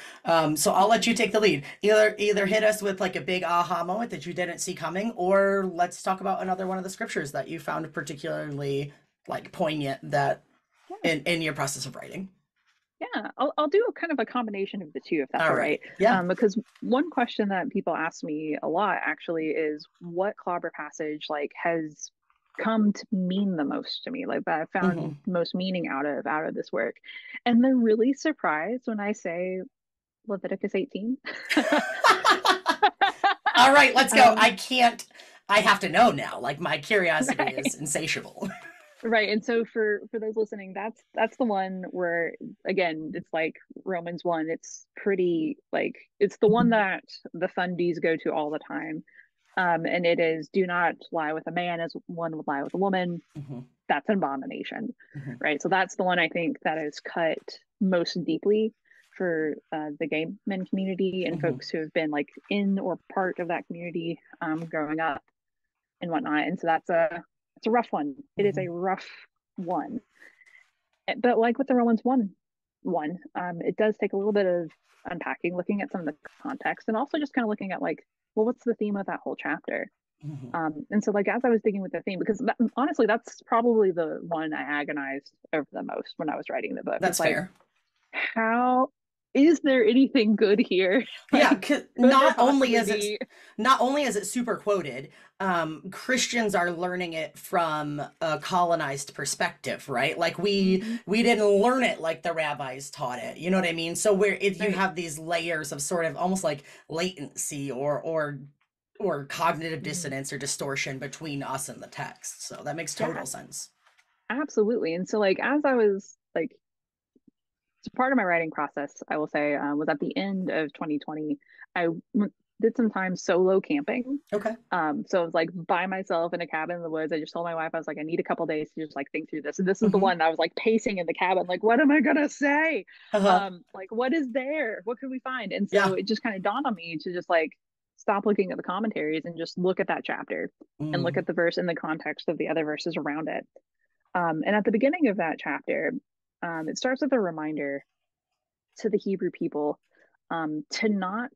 S2: So I'll let you take the lead. Either hit us with like a big aha moment that you didn't see coming, or let's talk about another one of the scriptures that you found particularly like poignant that
S1: Yeah.
S2: in your process of writing.
S1: Yeah, I'll do a kind of a combination of the two, if that's
S2: All
S1: all
S2: right.
S1: right.
S2: Yeah.
S1: Because one question that people ask me a lot actually is what clobber passage like has come to mean the most to me, like that I
S2: Hmm.
S1: found most meaning out of this work. And they're really surprised when I say Leviticus 18.
S2: All right, let's go.
S1: um,
S2: I have to know now. Like my curiosity is
S1: right.
S2: insatiable.
S1: Right. And so for those listening, that's the one where again, it's like Romans 1. It's pretty like it's the one that the fundies go to all the time. And it is do not lie with a man as one would lie with a woman.
S2: Hmm.
S1: That's an abomination.
S2: Hmm.
S1: Right. So that's the one I think that is cut most deeply for the gay men community and
S2: Hmm.
S1: folks who have been like in or part of that community growing up and whatnot. And so that's a rough one. It is a
S2: Hmm.
S1: rough one. But like with the Romans one, it does take a little bit of unpacking, looking at some of the context, and also just kind of looking at like, well, what's the theme of that whole chapter?
S2: Hmm.
S1: And so like as I was digging with the theme, because honestly, that's probably the one I agonized over the most when I was writing the book.
S2: That's
S1: It's like,
S2: fair.
S1: how is there anything good here?
S2: Yeah,
S1: Like, could there possibly be?
S2: not only is it super quoted, Christians are learning it from a colonized perspective, right? Like
S1: Mhm.
S2: we didn't learn it like the rabbis taught it. You know what I mean? So where if you
S1: Right.
S2: have these layers of sort of almost like latency or cognitive
S1: Mhm.
S2: dissonance or distortion between us and the text. So that makes
S1: Yeah,
S2: total sense.
S1: absolutely. And so like as I was like so part of my writing process, I will say, was at the end of 2020. I did some time solo camping.
S2: Okay.
S1: So I was like by myself in a cabin in the woods. I just told my wife, I was like, I need a couple days to just like think through this. And this is the
S2: Mm-hmm.
S1: one that I was like pacing in the cabin, like, what am I gonna say?
S2: Uh-huh.
S1: Like, what is there? What could we find? And so
S2: Yeah.
S1: it just kind of dawned on me to just like stop looking at the commentaries and just look at that chapter and look
S2: Mm.
S1: at the verse in the context of the other verses around it. And at the beginning of that chapter, it starts with a reminder to the Hebrew people to not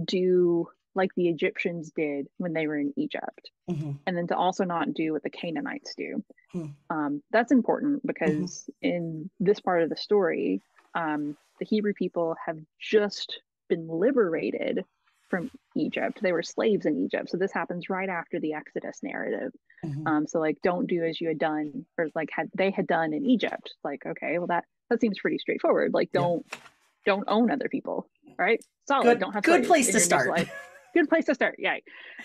S1: do like the Egyptians did when they were in Egypt,
S2: Mm-hmm.
S1: and then to also not do what the Canaanites do.
S2: Mm-hmm.
S1: That's important
S2: Mm-hmm.
S1: because in this part of the story, the Hebrew people have just been liberated from Egypt. They were slaves in Egypt. So this happens right after the Exodus narrative.
S2: Mm-hmm.
S1: So like don't do as you had done or like had they had done in Egypt. Like, okay, well that seems pretty straightforward. Like
S2: Yeah.
S1: don't own other people, right? Solid.
S2: Good
S1: Don't have
S2: good
S1: slaves
S2: place
S1: in
S2: to
S1: your new
S2: start.
S1: life. Good place to start. Yeah.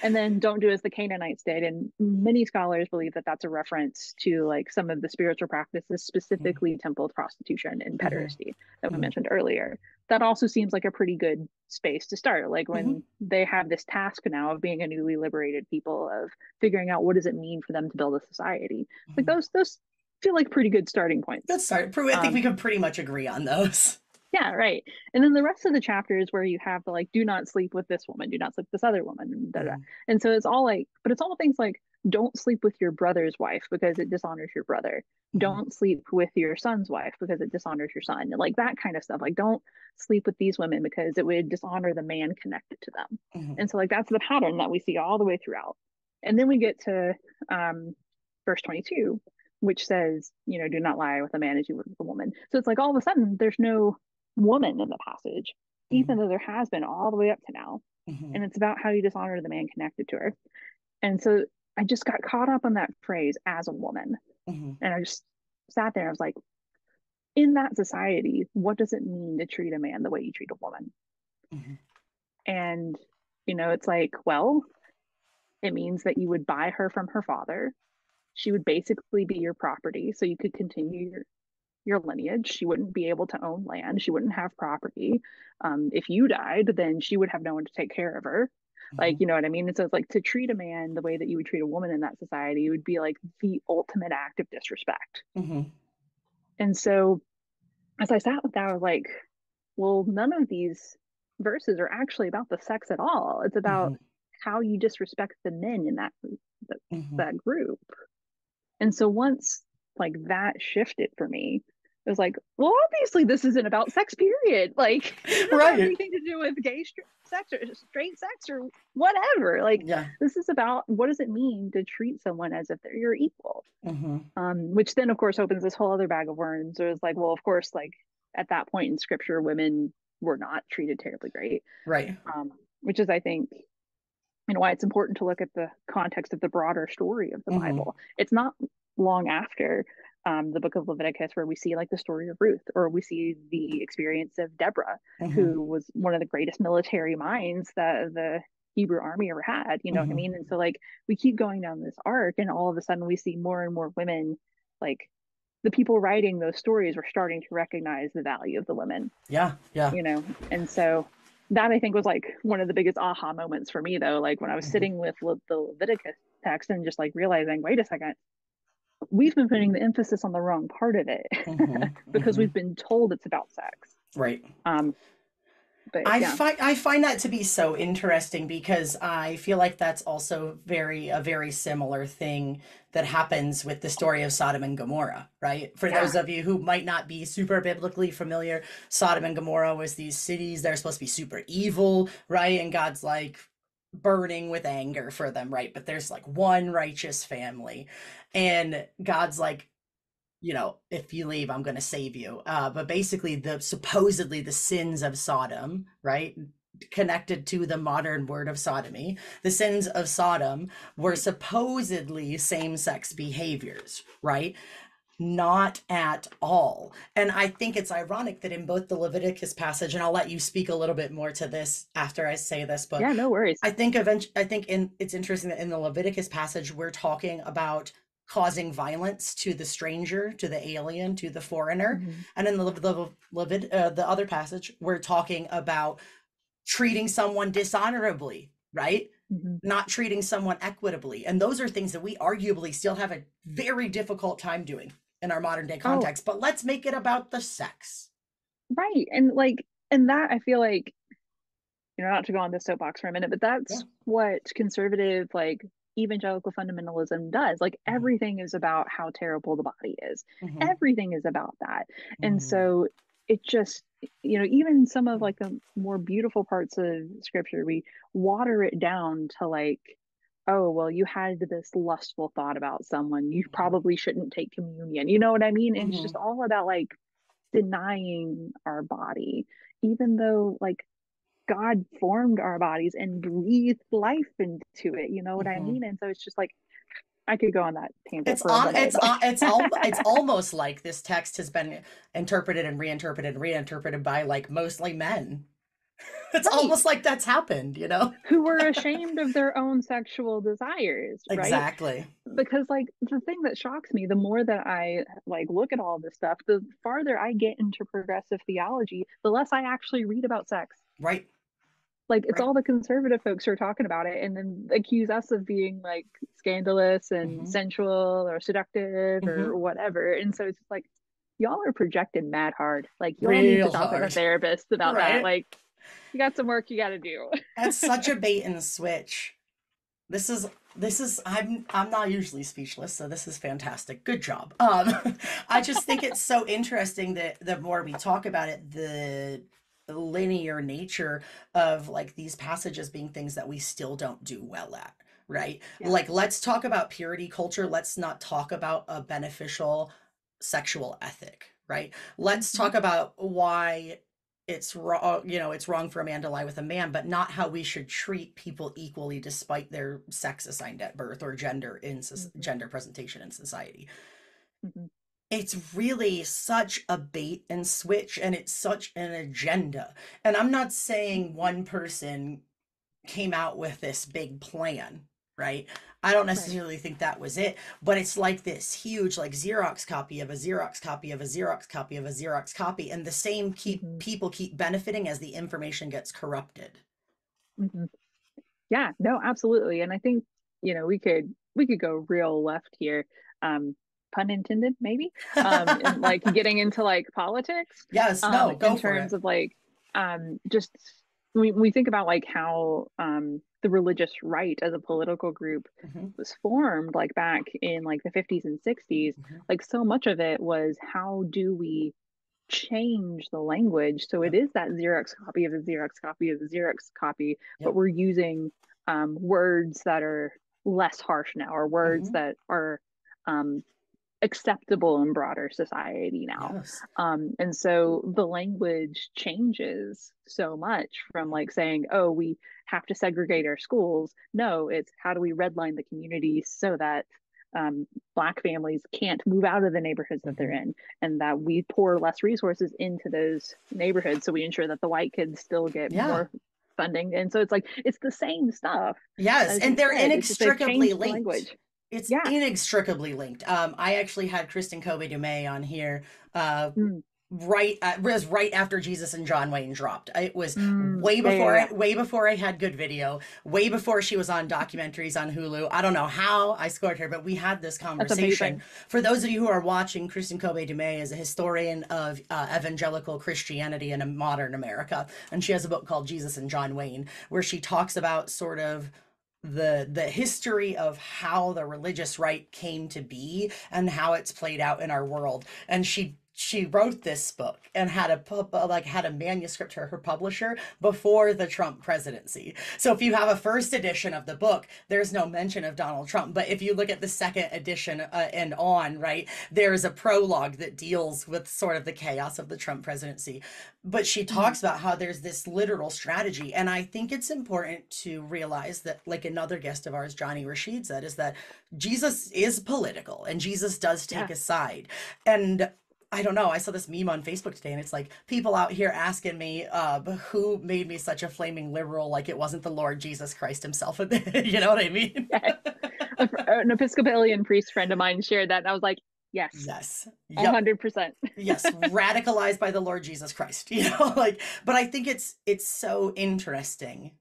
S1: And then don't do as the Canaanites did. And many scholars believe that that's a reference to like some of the spiritual practices, specifically temple prostitution and
S2: Mm-hmm.
S1: pederasty that we
S2: Mm-hmm.
S1: mentioned earlier. That also seems like a pretty good space to start. Like
S2: Mm-hmm.
S1: when they have this task now of being a newly liberated people, of figuring out what does it mean for them to build a society. Like
S2: Mm-hmm.
S1: those feel like pretty good starting points.
S2: Good start. I think we
S1: Um,
S2: can pretty much agree on those.
S1: yeah, right. And then the rest of the chapters where you have the like, do not sleep with this woman, do not sleep with this other woman, and da, da.
S2: Mm-hmm.
S1: And so it's all like, but it's all things like, don't sleep with your brother's wife because it dishonors your brother.
S2: Mm-hmm.
S1: Don't sleep with your son's wife because it dishonors your son. And like that kind of stuff. Like, don't sleep with these women because it would dishonor the man connected to them.
S2: Mm-hmm.
S1: And so like that's the pattern that we see all the way throughout. And then we get to um, verse 22, which says, do not lie with a man as you would with a woman. So it's like all of a sudden there's no woman in the passage,
S2: Mm-hmm.
S1: even though there has been all the way up to now.
S2: Mm-hmm.
S1: And it's about how you dishonor the man connected to her. And so I just got caught up on that phrase as a woman.
S2: Mm-hmm.
S1: And I just sat there. I was like, in that society, what does it mean to treat a man the way you treat a woman?
S2: Mm-hmm.
S1: And, it's like, well, it means that you would buy her from her father. She would basically be your property. So you could continue your lineage. She wouldn't be able to own land. She wouldn't have property. If you died, then she would have no one to take care of her.
S2: Mm-hmm.
S1: Like, you know what I mean? And so it's like to treat a man the way that you would treat a woman in that society would be like the ultimate act of disrespect.
S2: Mm-hmm.
S1: And so as I sat with that, I was like, well, none of these verses are actually about the sex at all. It's about
S2: Mm-hmm.
S1: how you disrespect the men in that,
S2: Mm-hmm.
S1: that group. And so once like that shifted for me, it was like, well, obviously this isn't about sex, period. Like this doesn't have
S2: Right.
S1: anything to do with gay sex or straight sex or whatever. Like
S2: Yeah.
S1: this is about what does it mean to treat someone as if they're your equal.
S2: Mm-hmm.
S1: Which then of course opens this whole other bag of worms. Or it's like, well, of course, like at that point in scripture, women were not treated terribly great.
S2: Right.
S1: Which is, I think, why it's important to look at the context of the broader story of the
S2: Mm-hmm.
S1: Bible. It's not long after the book of Leviticus where we see like the story of Ruth, or we see the experience of Deborah,
S2: Mm-hmm.
S1: who was one of the greatest military minds that the Hebrew army ever had. You know what I
S2: Mm-hmm.
S1: mean? And so like we keep going down this arc, and all of a sudden we see more and more women, like the people writing those stories were starting to recognize the value of the women,
S2: Yeah. Yeah.
S1: and so that I think was like one of the biggest aha moments for me, though, like when I was
S2: Mm-hmm.
S1: sitting with the Leviticus text and just like realizing, wait a second, we've been putting the emphasis on the wrong part of it
S2: Mm-hmm.
S1: because
S2: Mm-hmm.
S1: we've been told it's about sex.
S2: Right.
S1: um but yeah.
S2: I find that to be so interesting because I feel like that's also a very similar thing that happens with the story of Sodom and Gomorrah, right? For
S1: Yeah.
S2: those of you who might not be super biblically familiar, Sodom and Gomorrah was these cities that are supposed to be super evil, right? And God's like burning with anger for them, right? But there's like one righteous family, and God's like, if you leave, I'm going to save you. But basically, supposedly the sins of Sodom, right, connected to the modern word of sodomy, the sins of Sodom were supposedly same-sex behaviors, right? Not at all. And I think it's ironic that in both the Leviticus passage, and I'll let you speak a little bit more to this after I say this, but
S1: Yeah, no worries.
S2: it's interesting that in the Leviticus passage we're talking about causing violence to the stranger, to the alien, to the foreigner,
S1: Mm-hmm.
S2: and in the other passage we're talking about treating someone dishonorably, right?
S1: Mm-hmm.
S2: Not treating someone equitably, and those are things that we arguably still have a very difficult time doing in our modern day
S1: Oh,
S2: context. But let's make it about the sex.
S1: right. And like, and that I feel like, not to go on this soapbox for a minute, but
S2: Yeah.
S1: that's what conservative, like evangelical fundamentalism does. Like
S2: Mm-hmm.
S1: everything is about how terrible the body is.
S2: Mm-hmm.
S1: Everything is about that. And
S2: Mm-hmm.
S1: so it just, even some of like the more beautiful parts of scripture, we water it down to like, oh, well, you had this lustful thought about someone. You probably shouldn't take communion. You know what I mean? And it's
S2: Mm-hmm.
S1: just all about like denying our body, even though like God formed our bodies and breathed life into it. You know what I
S2: Mm-hmm.
S1: mean? And so it's just like I could go on that tangent
S2: It's
S1: for a
S2: on.
S1: minute.
S2: It's almost like this text has been interpreted and reinterpreted by like mostly men. It's
S1: Right.
S2: almost like that's happened.
S1: Who were ashamed of their own sexual desires, right?
S2: Exactly.
S1: Because like the thing that shocks me, the more that I like look at all this stuff, the farther I get into progressive theology, the less I actually read about sex.
S2: Right.
S1: Like it's
S2: Right.
S1: all the conservative folks who are talking about it and then accuse us of being like scandalous and
S2: Mm-hmm.
S1: sensual or seductive
S2: Mm-hmm.
S1: or whatever. And so it's like y'all are projecting mad hard. Like y'all need to
S2: Real
S1: talk with a
S2: hard.
S1: therapist about that.
S2: Right.
S1: Like you got some work you got to do.
S2: That's such a bait and switch. I'm not usually speechless, so this is fantastic. Good job. I just think it's so interesting that the more we talk about it, the linear nature of like these passages being things that we still don't do well at, right?
S1: Yeah.
S2: Like let's talk about purity culture. Let's not talk about a beneficial sexual ethic, right? Let's
S1: Mm-hmm.
S2: talk about why it's wrong, it's wrong for a man to lie with a man, but not how we should treat people equally despite their sex assigned at birth or
S1: Mm-hmm.
S2: gender presentation in society.
S1: Mm-hmm.
S2: It's really such a bait and switch, and it's such an agenda. And I'm not saying one person came out with this big plan, right? I don't
S1: Right.
S2: necessarily think that was it, but it's like this huge like Xerox copy of a Xerox copy of a Xerox copy of a Xerox copy, and the same
S1: Mm-hmm.
S2: people keep benefiting as the information gets corrupted.
S1: Mm-hmm. Yeah, no, absolutely. And I think, we could go real left here. Pun intended, maybe. And like getting into like politics,
S2: Yes, no,
S1: in
S2: go for
S1: terms
S2: it.
S1: of like just we think about like how the religious right as a political group
S2: Hmm.
S1: was formed like back in like the 50s and 60s.
S2: Hmm.
S1: Like so much of it was how do we change the language so it
S2: Yep.
S1: is that Xerox copy of a Xerox copy of a Xerox copy, but
S2: Yep.
S1: we're using words that are less harsh now, or words
S2: Hmm.
S1: that are um, acceptable in broader society now.
S2: Yes.
S1: And so the language changes so much from like saying, oh, we have to segregate our schools. No, it's how do we redline the community so that Black families can't move out of the neighborhoods that they're in, and that we pour less resources into those neighborhoods so we ensure that the white kids still get
S2: Yeah.
S1: more funding. And so it's like it's the same stuff.
S2: Yes,
S1: As
S2: and
S1: you
S2: they're
S1: said, it's just they've
S2: inextricably
S1: changed the
S2: linked.
S1: language.
S2: It's
S1: Yeah.
S2: inextricably linked. I actually had Kristen Kobe Dumais on here
S1: Mm.
S2: it was right after Jesus and John Wayne dropped. It was
S1: Yeah, yeah, yeah.
S2: way before I had good video, way before she was on documentaries on Hulu. I don't know how I scored her, but we had this
S1: That's
S2: conversation.
S1: amazing.
S2: For those of you who are watching, Kristen Kobe Dumais is a historian of evangelical Christianity in modern America, and she has a book called Jesus and John Wayne, where she talks about sort of the history of how the religious right came to be and how it's played out in our world. And she wrote this book and had a manuscript to her publisher before the Trump presidency. So if you have a first edition of the book, there's no mention of Donald Trump. But if you look at the second edition and on, right, there's a prologue that deals with sort of the chaos of the Trump presidency. But she talks about how there's this literal strategy. And I think it's important to realize that, like another guest of ours, Johnny Rashid, said, is that Jesus is political and Jesus does take a side. And I don't know. I saw this meme on Facebook today, and it's like people out here asking me, who made me such a flaming liberal? Like it wasn't the Lord Jesus Christ himself. You know what I mean?
S1: Yes. An Episcopalian priest friend of mine shared that, and I was like, yes.
S2: Yes.
S1: Yep. 100%.
S2: Yes. Radicalized by the Lord Jesus Christ, but I think it's so interesting.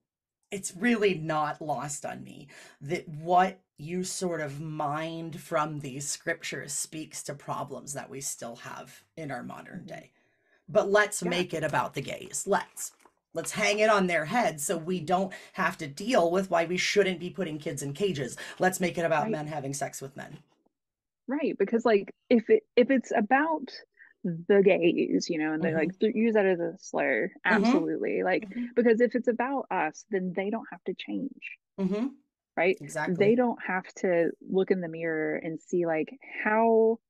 S2: It's really not lost on me that what you sort of mined from these scriptures speaks to problems that we still have in our modern day. But let's make it about the gays. Let's hang it on their head so we don't have to deal with why we shouldn't be putting kids in cages. Let's make it about men having sex with men.
S1: Right, because like if it's about the gays, and they like use that as a slur, absolutely. Like because if it's about us, then they don't have to change. Right?
S2: Exactly.
S1: They don't have to look in the mirror and see like how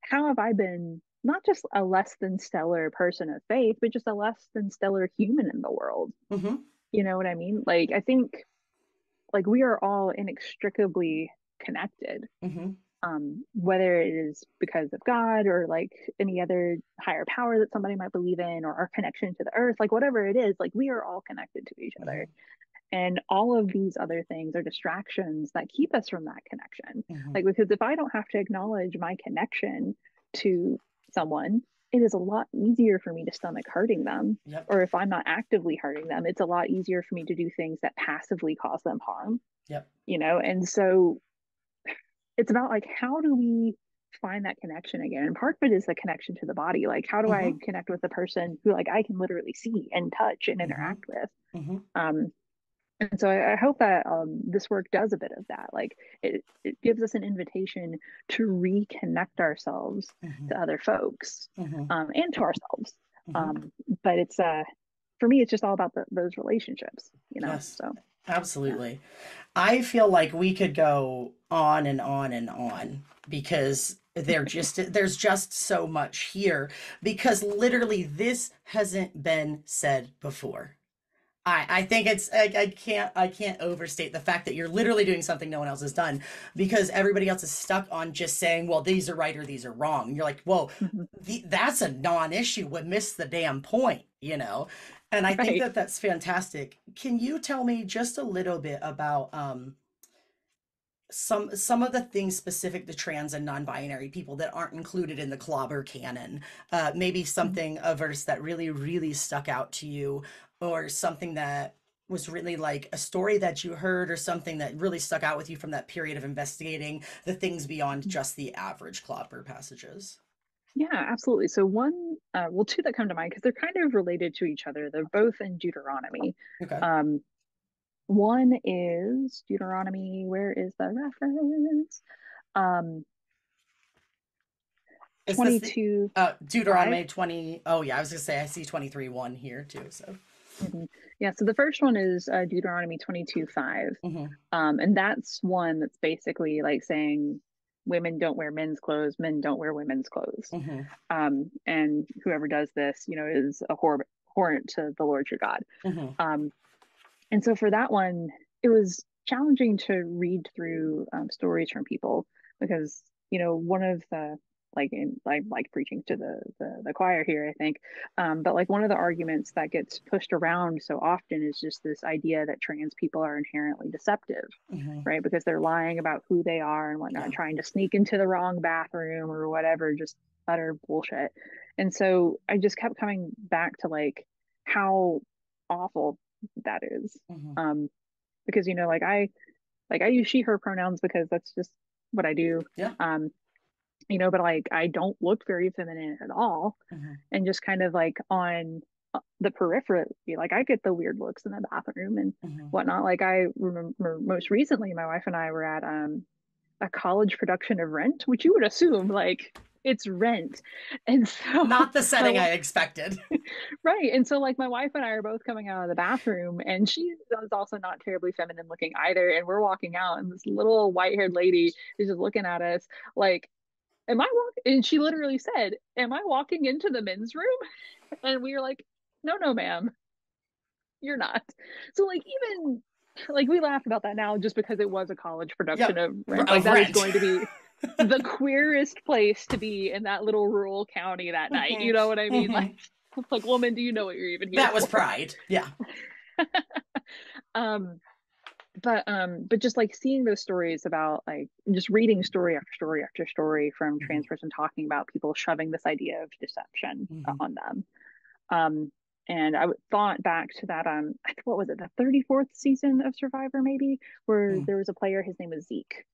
S1: have I been not just a less than stellar person of faith, but just a less than stellar human in the world. You know what I mean? Like I think like we are all inextricably connected. Whether it is because of God or like any other higher power that somebody might believe in, or our connection to the earth, like whatever it is, like we are all connected to each other. And all of these other things are distractions that keep us from that connection. Like, because if I don't have to acknowledge my connection to someone, it is a lot easier for me to stomach hurting them. Or if I'm not actively hurting them, it's a lot easier for me to do things that passively cause them harm. And so it's about like, how do we find that connection again? And part of it is the connection to the body. Like, how do I connect with a person who like I can literally see and touch and interact with? And so I hope that this work does a bit of that. Like it gives us an invitation to reconnect ourselves to other folks and to ourselves. But it's for me, it's just all about those relationships,
S2: Yes,
S1: so
S2: absolutely. I feel like we could go on and on and on because there's just so much here, because literally this hasn't been said before. I think it's I can't overstate the fact that you're literally doing something no one else has done, because everybody else is stuck on just saying, well, these are right or these are wrong. And you're like, whoa, that's a non-issue. We missed the damn point, And I think that that's fantastic. Can you tell me just a little bit about some of the things specific to trans and non-binary people that aren't included in the clobber canon? Maybe something, a verse that really, really stuck out to you, or something that was really like a story that you heard, or something that really stuck out with you from that period of investigating the things beyond just the average clobber passages.
S1: Yeah, absolutely. So two that come to mind because they're kind of related to each other. They're both in Deuteronomy. One is Deuteronomy. Where is the reference? 22.
S2: Deuteronomy 20. Oh yeah, I was gonna say I see 23:1 here too. So.
S1: Yeah, so the first one is Deuteronomy 22:5. And that's one that's basically like saying, women don't wear men's clothes, men don't wear women's clothes.
S2: Mm-hmm.
S1: And whoever does this, is a abhorrent to the Lord your God.
S2: Mm-hmm.
S1: And so for that one, it was challenging to read through stories from people because, one of the like preaching to the choir here, I think. But like one of the arguments that gets pushed around so often is just this idea that trans people are inherently deceptive,
S2: Mm-hmm.
S1: right? Because they're lying about who they are and whatnot,
S2: Yeah.
S1: trying to sneak into the wrong bathroom or whatever, just utter bullshit. And so I just kept coming back to like how awful that is.
S2: Mm-hmm.
S1: Because I use she her pronouns because that's just what I do.
S2: Yeah.
S1: But like I don't look very feminine at all.
S2: Mm-hmm.
S1: And just kind of like on the periphery, like I get the weird looks in the bathroom and
S2: Mm-hmm.
S1: whatnot. Like I remember most recently my wife and I were at a college production of Rent, which you would assume like it's Rent. And so
S2: not the setting I expected.
S1: right. And so like my wife and I are both coming out of the bathroom and she is also not terribly feminine looking either. And we're walking out and this little white-haired lady is just looking at us like, am I walking? And she literally said, am I walking into the men's room? And we were like, no, no, ma'am, you're not. So like even like we laugh about that now just because it was a college production
S2: Yep.
S1: of Rent. Like
S2: Of
S1: that is
S2: Rent.
S1: going to be the queerest place to be in that little rural county that night. You know what I mean? Like it's like, woman, do you know what you're even here
S2: That was
S1: for?
S2: pride. Yeah.
S1: But just like seeing those stories about like just reading story after story after story from trans person talking about people shoving this idea of deception on them. And I thought back to that what was it, the 34th season of Survivor maybe, where there was a player, his name was Zeke.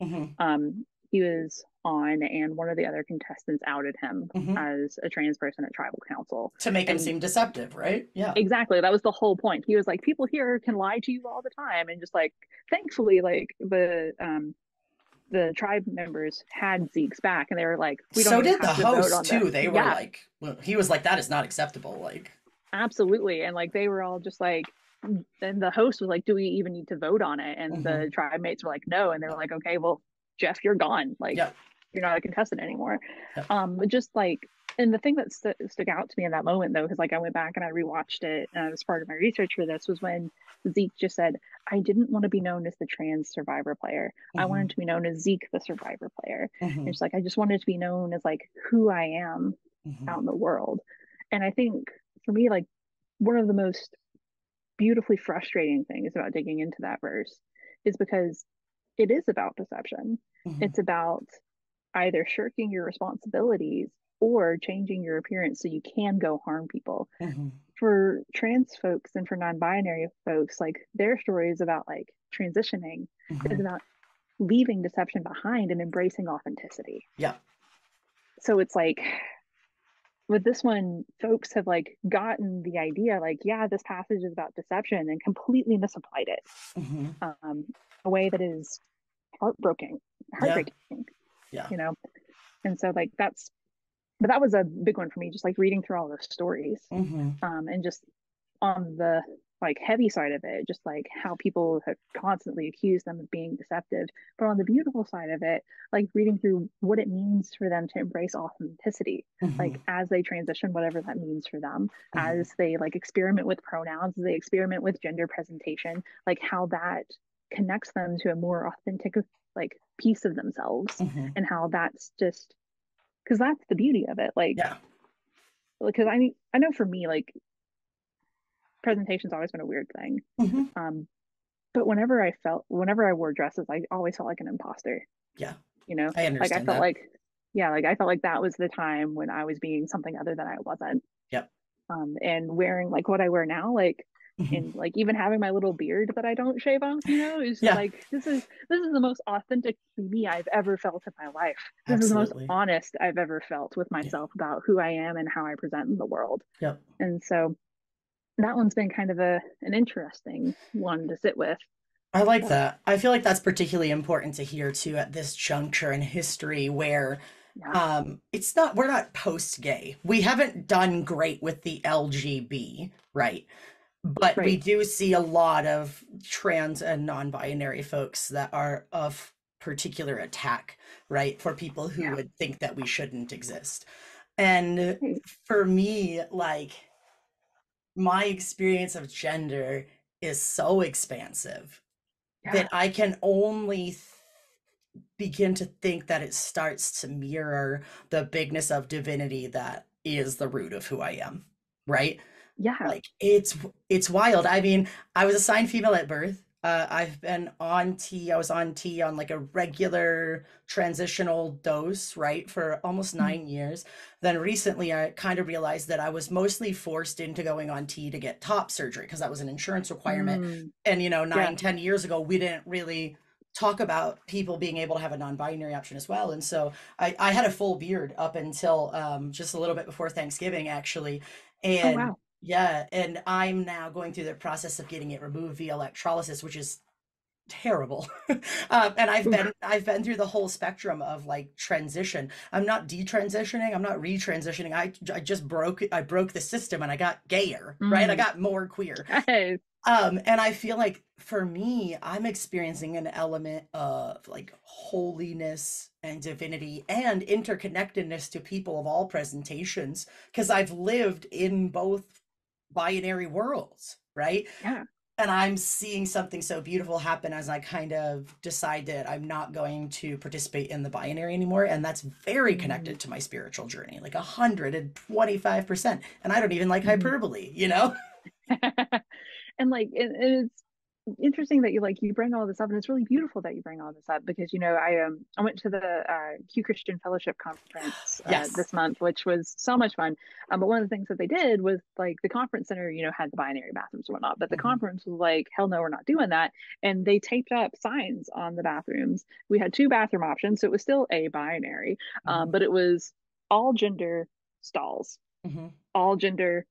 S1: He was on and one of the other contestants outed him as a trans person at tribal council
S2: to make him seem deceptive, right? Yeah,
S1: exactly. That was the whole point. He was like, people here can lie to you all the time, and just like thankfully like the tribe members had Zeke's back and they were like, we don't
S2: so
S1: even
S2: did
S1: have
S2: the
S1: to vote
S2: host
S1: on
S2: too.
S1: this.
S2: They were like, well, he was like, that is not acceptable. Like
S1: absolutely. And like they were all just like, then the host was like, do we even need to vote on it? And the tribe mates were like, no. And they were like, okay, well, Jeff, you're gone. Like you're not a contestant anymore. But just like, and the thing that stuck out to me in that moment though, because like I went back and I rewatched it as part of my research for this, was when Zeke just said, I didn't want to be known as the trans survivor player. I wanted to be known as Zeke the survivor player. And it's like I just wanted to be known as like who I am out in the world. And I think for me, like one of the most beautifully frustrating things about digging into that verse is because it is about deception. It's about either shirking your responsibilities or changing your appearance so you can go harm people. For trans folks and for non-binary folks, like their story is about like transitioning, is about leaving deception behind and embracing authenticity.
S2: Yeah.
S1: So it's like with this one, folks have like gotten the idea, like, yeah, this passage is about deception and completely misapplied it a way that is heartbreaking.
S2: Yeah.
S1: And so like but that was a big one for me, just like reading through all those stories and just on the like heavy side of it, just like how people have constantly accused them of being deceptive, but on the beautiful side of it, like reading through what it means for them to embrace authenticity, like as they transition, whatever that means for them, as they like experiment with pronouns, as they experiment with gender presentation, like how that connects them to a more authentic like piece of themselves and how that's just because that's the beauty of it. Like because I know for me, like presentation's always been a weird thing. But whenever I wore dresses, I always felt like an imposter.
S2: Yeah.
S1: I
S2: understand
S1: like I felt
S2: that.
S1: like I felt like that was the time when I was being something other than I wasn't. And wearing like what I wear now, like and like even having my little beard that I don't shave off, is just like this is the most authentic me I've ever felt in my life. This is the most honest I've ever felt with myself about who I am and how I present in the world. And so that one's been kind of an interesting one to sit with.
S2: I like that. I feel like that's particularly important to hear too at this juncture in history where we're not post-gay. We haven't done great with the LGB, right? But we do see a lot of trans and non-binary folks that are of particular attack, right? For people who
S1: Yeah.
S2: would think that we shouldn't exist. And
S1: Right.
S2: for me, like, my experience of gender is so expansive that
S1: Yeah.
S2: I can only begin to think that it starts to mirror the bigness of divinity that is the root of who I am, right?
S1: Yeah.
S2: Like it's wild. I mean, I was assigned female at birth. I've been on T. I was on T on like a regular transitional dose, right, for almost
S1: Mm.
S2: 9 years. Then recently, I kind of realized that I was mostly forced into going on T to get top surgery because that was an insurance requirement.
S1: Mm.
S2: And
S1: Yeah.
S2: 9, 10 years ago, we didn't really talk about people being able to have a non-binary option as well. And so I had a full beard up until just a little bit before Thanksgiving, actually.
S1: Oh,
S2: And
S1: wow.
S2: yeah, and I'm now going through the process of getting it removed via electrolysis, which is terrible. And
S1: Oof.
S2: I've been through the whole spectrum of like transition. I'm not detransitioning, I'm not retransitioning. I just broke the system and I got gayer, right? I
S1: Mm.
S2: got more queer.
S1: Yes.
S2: And I feel like for me, I'm experiencing an element of like holiness and divinity and interconnectedness to people of all presentations because I've lived in both binary worlds, right?
S1: Yeah.
S2: And I'm seeing something so beautiful happen as I kind of decide that I'm not going to participate in the binary anymore. And that's very
S1: Mm.
S2: connected to my spiritual journey, like 125%. And I don't even like
S1: Mhm.
S2: hyperbole, you know?
S1: And like and it's interesting that you bring all this up, and it's really beautiful that you bring all this up because I went to the Q Christian Fellowship conference
S2: Yes.
S1: this month, which was so much fun. But one of the things that they did was like the conference center had the binary bathrooms and whatnot, but the
S2: Hmm.
S1: conference was like, hell no, we're not doing that. And they taped up signs on the bathrooms. We had two bathroom options, so it was still a binary,
S2: Hmm.
S1: but it was all gender stalls,
S2: Hmm.
S1: all gender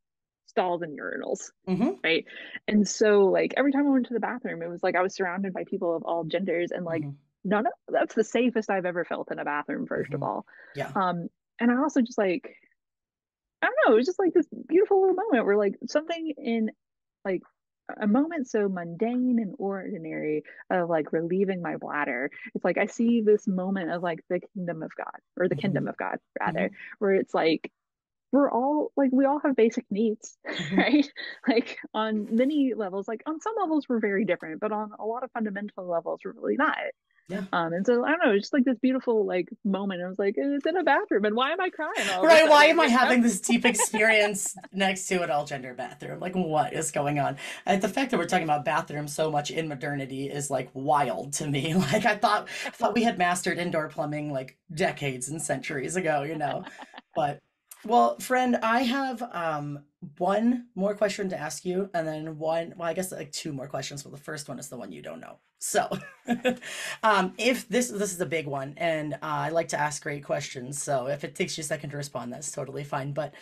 S1: stalls and urinals,
S2: Hmm.
S1: right? And so like every time I went to the bathroom, it was like I was surrounded by people of all genders, and like
S2: Hmm.
S1: none of that's the safest I've ever felt in a bathroom, first of
S2: Hmm.
S1: all.
S2: Yeah.
S1: um and I also just like, I don't know, it was just like this beautiful little moment where like something in like a moment so mundane and ordinary of like relieving my bladder, it's like I see this moment of like the kingdom of God, or the
S2: Hmm.
S1: kingdom of God rather,
S2: Hmm.
S1: where it's like we all have basic needs,
S2: Hmm.
S1: right? Like on many levels, like on some levels we're very different, but on a lot of fundamental levels we're really not.
S2: Yeah.
S1: And so I don't know, it's just like this beautiful like moment. I was like, it's in a bathroom, and why am I crying all of a
S2: Right. Why
S1: sudden?
S2: am I having this deep experience next to an all gender bathroom? Like, what is going on? And the fact that we're talking about bathrooms so much in modernity is like wild to me. Like, I thought we had mastered indoor plumbing like decades and centuries ago, you know? But, well, friend, I have one more question to ask you, and then well, I guess like two more questions. Well, the first one is the one you don't know. So, if this is a big one, and I like to ask great questions, so if it takes you a second to respond, that's totally fine. But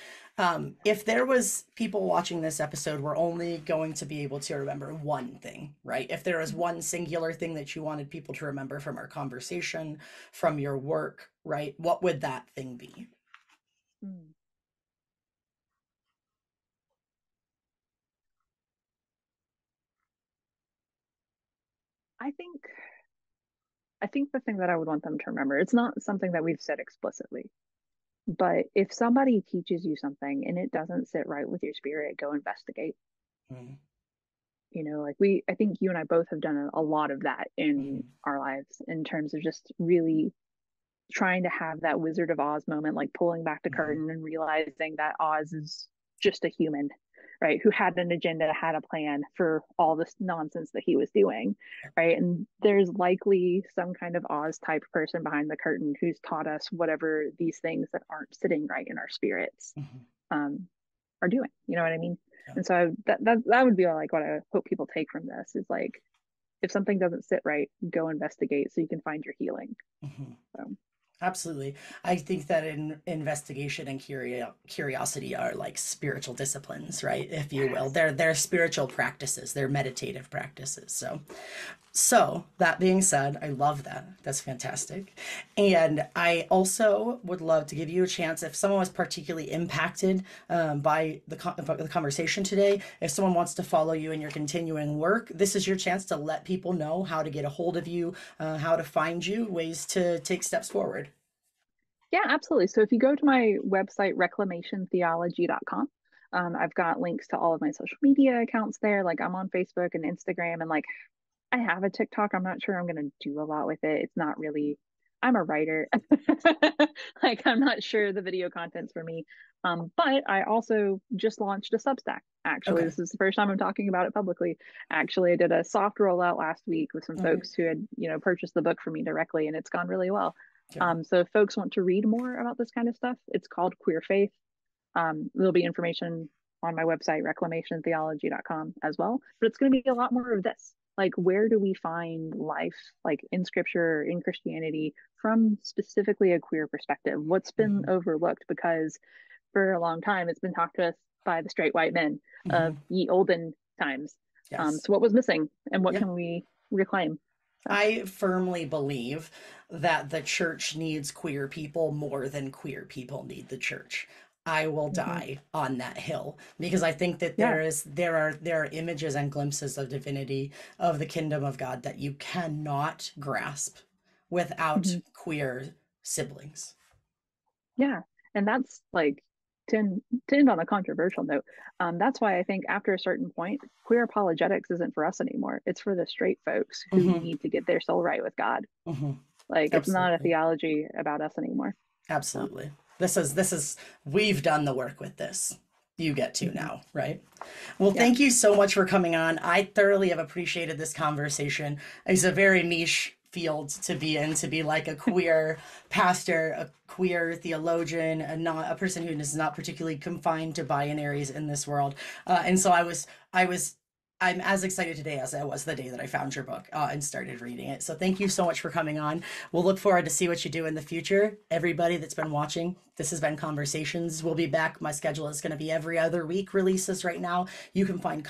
S2: if there was people watching this episode, we're only going to be able to remember one thing, right? If there was one singular thing that you wanted people to remember from our conversation, from your work, right? What would that thing be?
S1: Mm. I think I think the thing that I would want them to remember, it's not something that we've said explicitly, but if somebody teaches you something and it doesn't sit right with your spirit, go investigate.
S2: Mm-hmm.
S1: Like I think you and I both have done a lot of that in
S2: Mm-hmm.
S1: our lives in terms of just really trying to have that Wizard of Oz moment, like pulling back the
S2: Mm-hmm.
S1: curtain and realizing that Oz is just a human, right? Who had an agenda, had a plan for all this nonsense that he was doing, right? And there's likely some kind of Oz type person behind the curtain who's taught us whatever these things that aren't sitting right in our spirits
S2: Mm-hmm.
S1: um, are doing. You know what I mean?
S2: Yeah.
S1: And so that would be like what I hope people take from this is like, if something doesn't sit right, go investigate so you can find your healing.
S2: Mm-hmm.
S1: So
S2: Absolutely. I think that investigation and curiosity are like spiritual disciplines, right? If you will.
S1: yes.
S2: They're spiritual practices, they're meditative practices. So So that being said, I love that. That's fantastic. And I also would love to give you a chance, if someone was particularly impacted by the conversation today, if someone wants to follow you in your continuing work, this is your chance to let people know how to get a hold of you, how to find you, ways to take steps forward.
S1: Yeah, absolutely. So if you go to my website, reclamationtheology.com, I've got links to all of my social media accounts there. Like I'm on Facebook and Instagram, and like I have a TikTok. I'm not sure I'm going to do a lot with it. It's not really, I'm a writer. Like I'm not sure the video content's for me. But I also just launched a Substack. Actually,
S2: Okay.
S1: this is the first time I'm talking about it publicly. Actually, I did a soft rollout last week with some folks who had, purchased the book for me directly, and it's gone really well. So if folks want to read more about this kind of stuff, it's called Queer Faith. There'll be information on my website, reclamationtheology.com as well. But it's going to be a lot more of this. Like, where do we find life, like in scripture, in Christianity, from specifically a queer perspective? What's been overlooked? Because for a long time, it's been talked to us by the straight white men of ye olden times.
S2: Yes.
S1: So what was missing, and what can we reclaim?
S2: I firmly believe that the church needs queer people more than queer people need the church. I will die on that hill, because I think that there are images and glimpses of divinity, of the kingdom of God, that you cannot grasp without queer siblings.
S1: Yeah. And that's like, to end on a controversial note, that's why I think after a certain point, queer apologetics isn't for us anymore. It's for the straight folks who need to get their soul right with God. Like, it's not a theology about us anymore.
S2: Absolutely. So. This is we've done the work with this. You get to now, right? Well, thank you so much for coming on. I thoroughly have appreciated this conversation. It's a very niche field to be in, to be like a queer pastor, a queer theologian, a person who is not particularly confined to binaries in this world. And so I'm as excited today as I was the day that I found your book and started reading it. So thank you so much for coming on. We'll look forward to see what you do in the future. Everybody that's been watching, this has been Conversations. We'll be back. My schedule is going to be every other week releases right now. You can find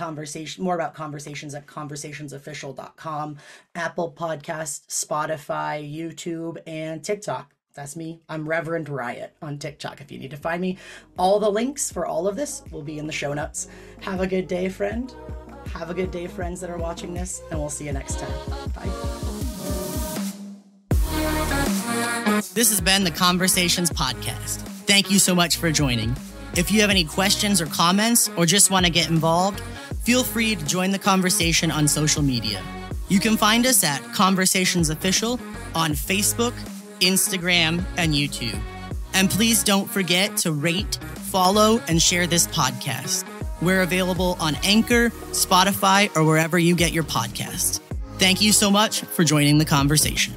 S2: more about Conversations at conversationsofficial.com, Apple Podcasts, Spotify, YouTube, and TikTok. That's me. I'm Reverend Riot on TikTok if you need to find me. All the links for all of this will be in the show notes. Have a good day, friend. Have a good day, friends that are watching this, and we'll see you next time. Bye.
S3: This has been the Conversations Podcast. Thank you so much for joining. If you have any questions or comments, or just want to get involved, feel free to join the conversation on social media. You can find us at Conversations Official on Facebook, Instagram, and YouTube. And please don't forget to rate, follow, and share this podcast. We're available on Anchor, Spotify, or wherever you get your podcasts. Thank you so much for joining the conversation.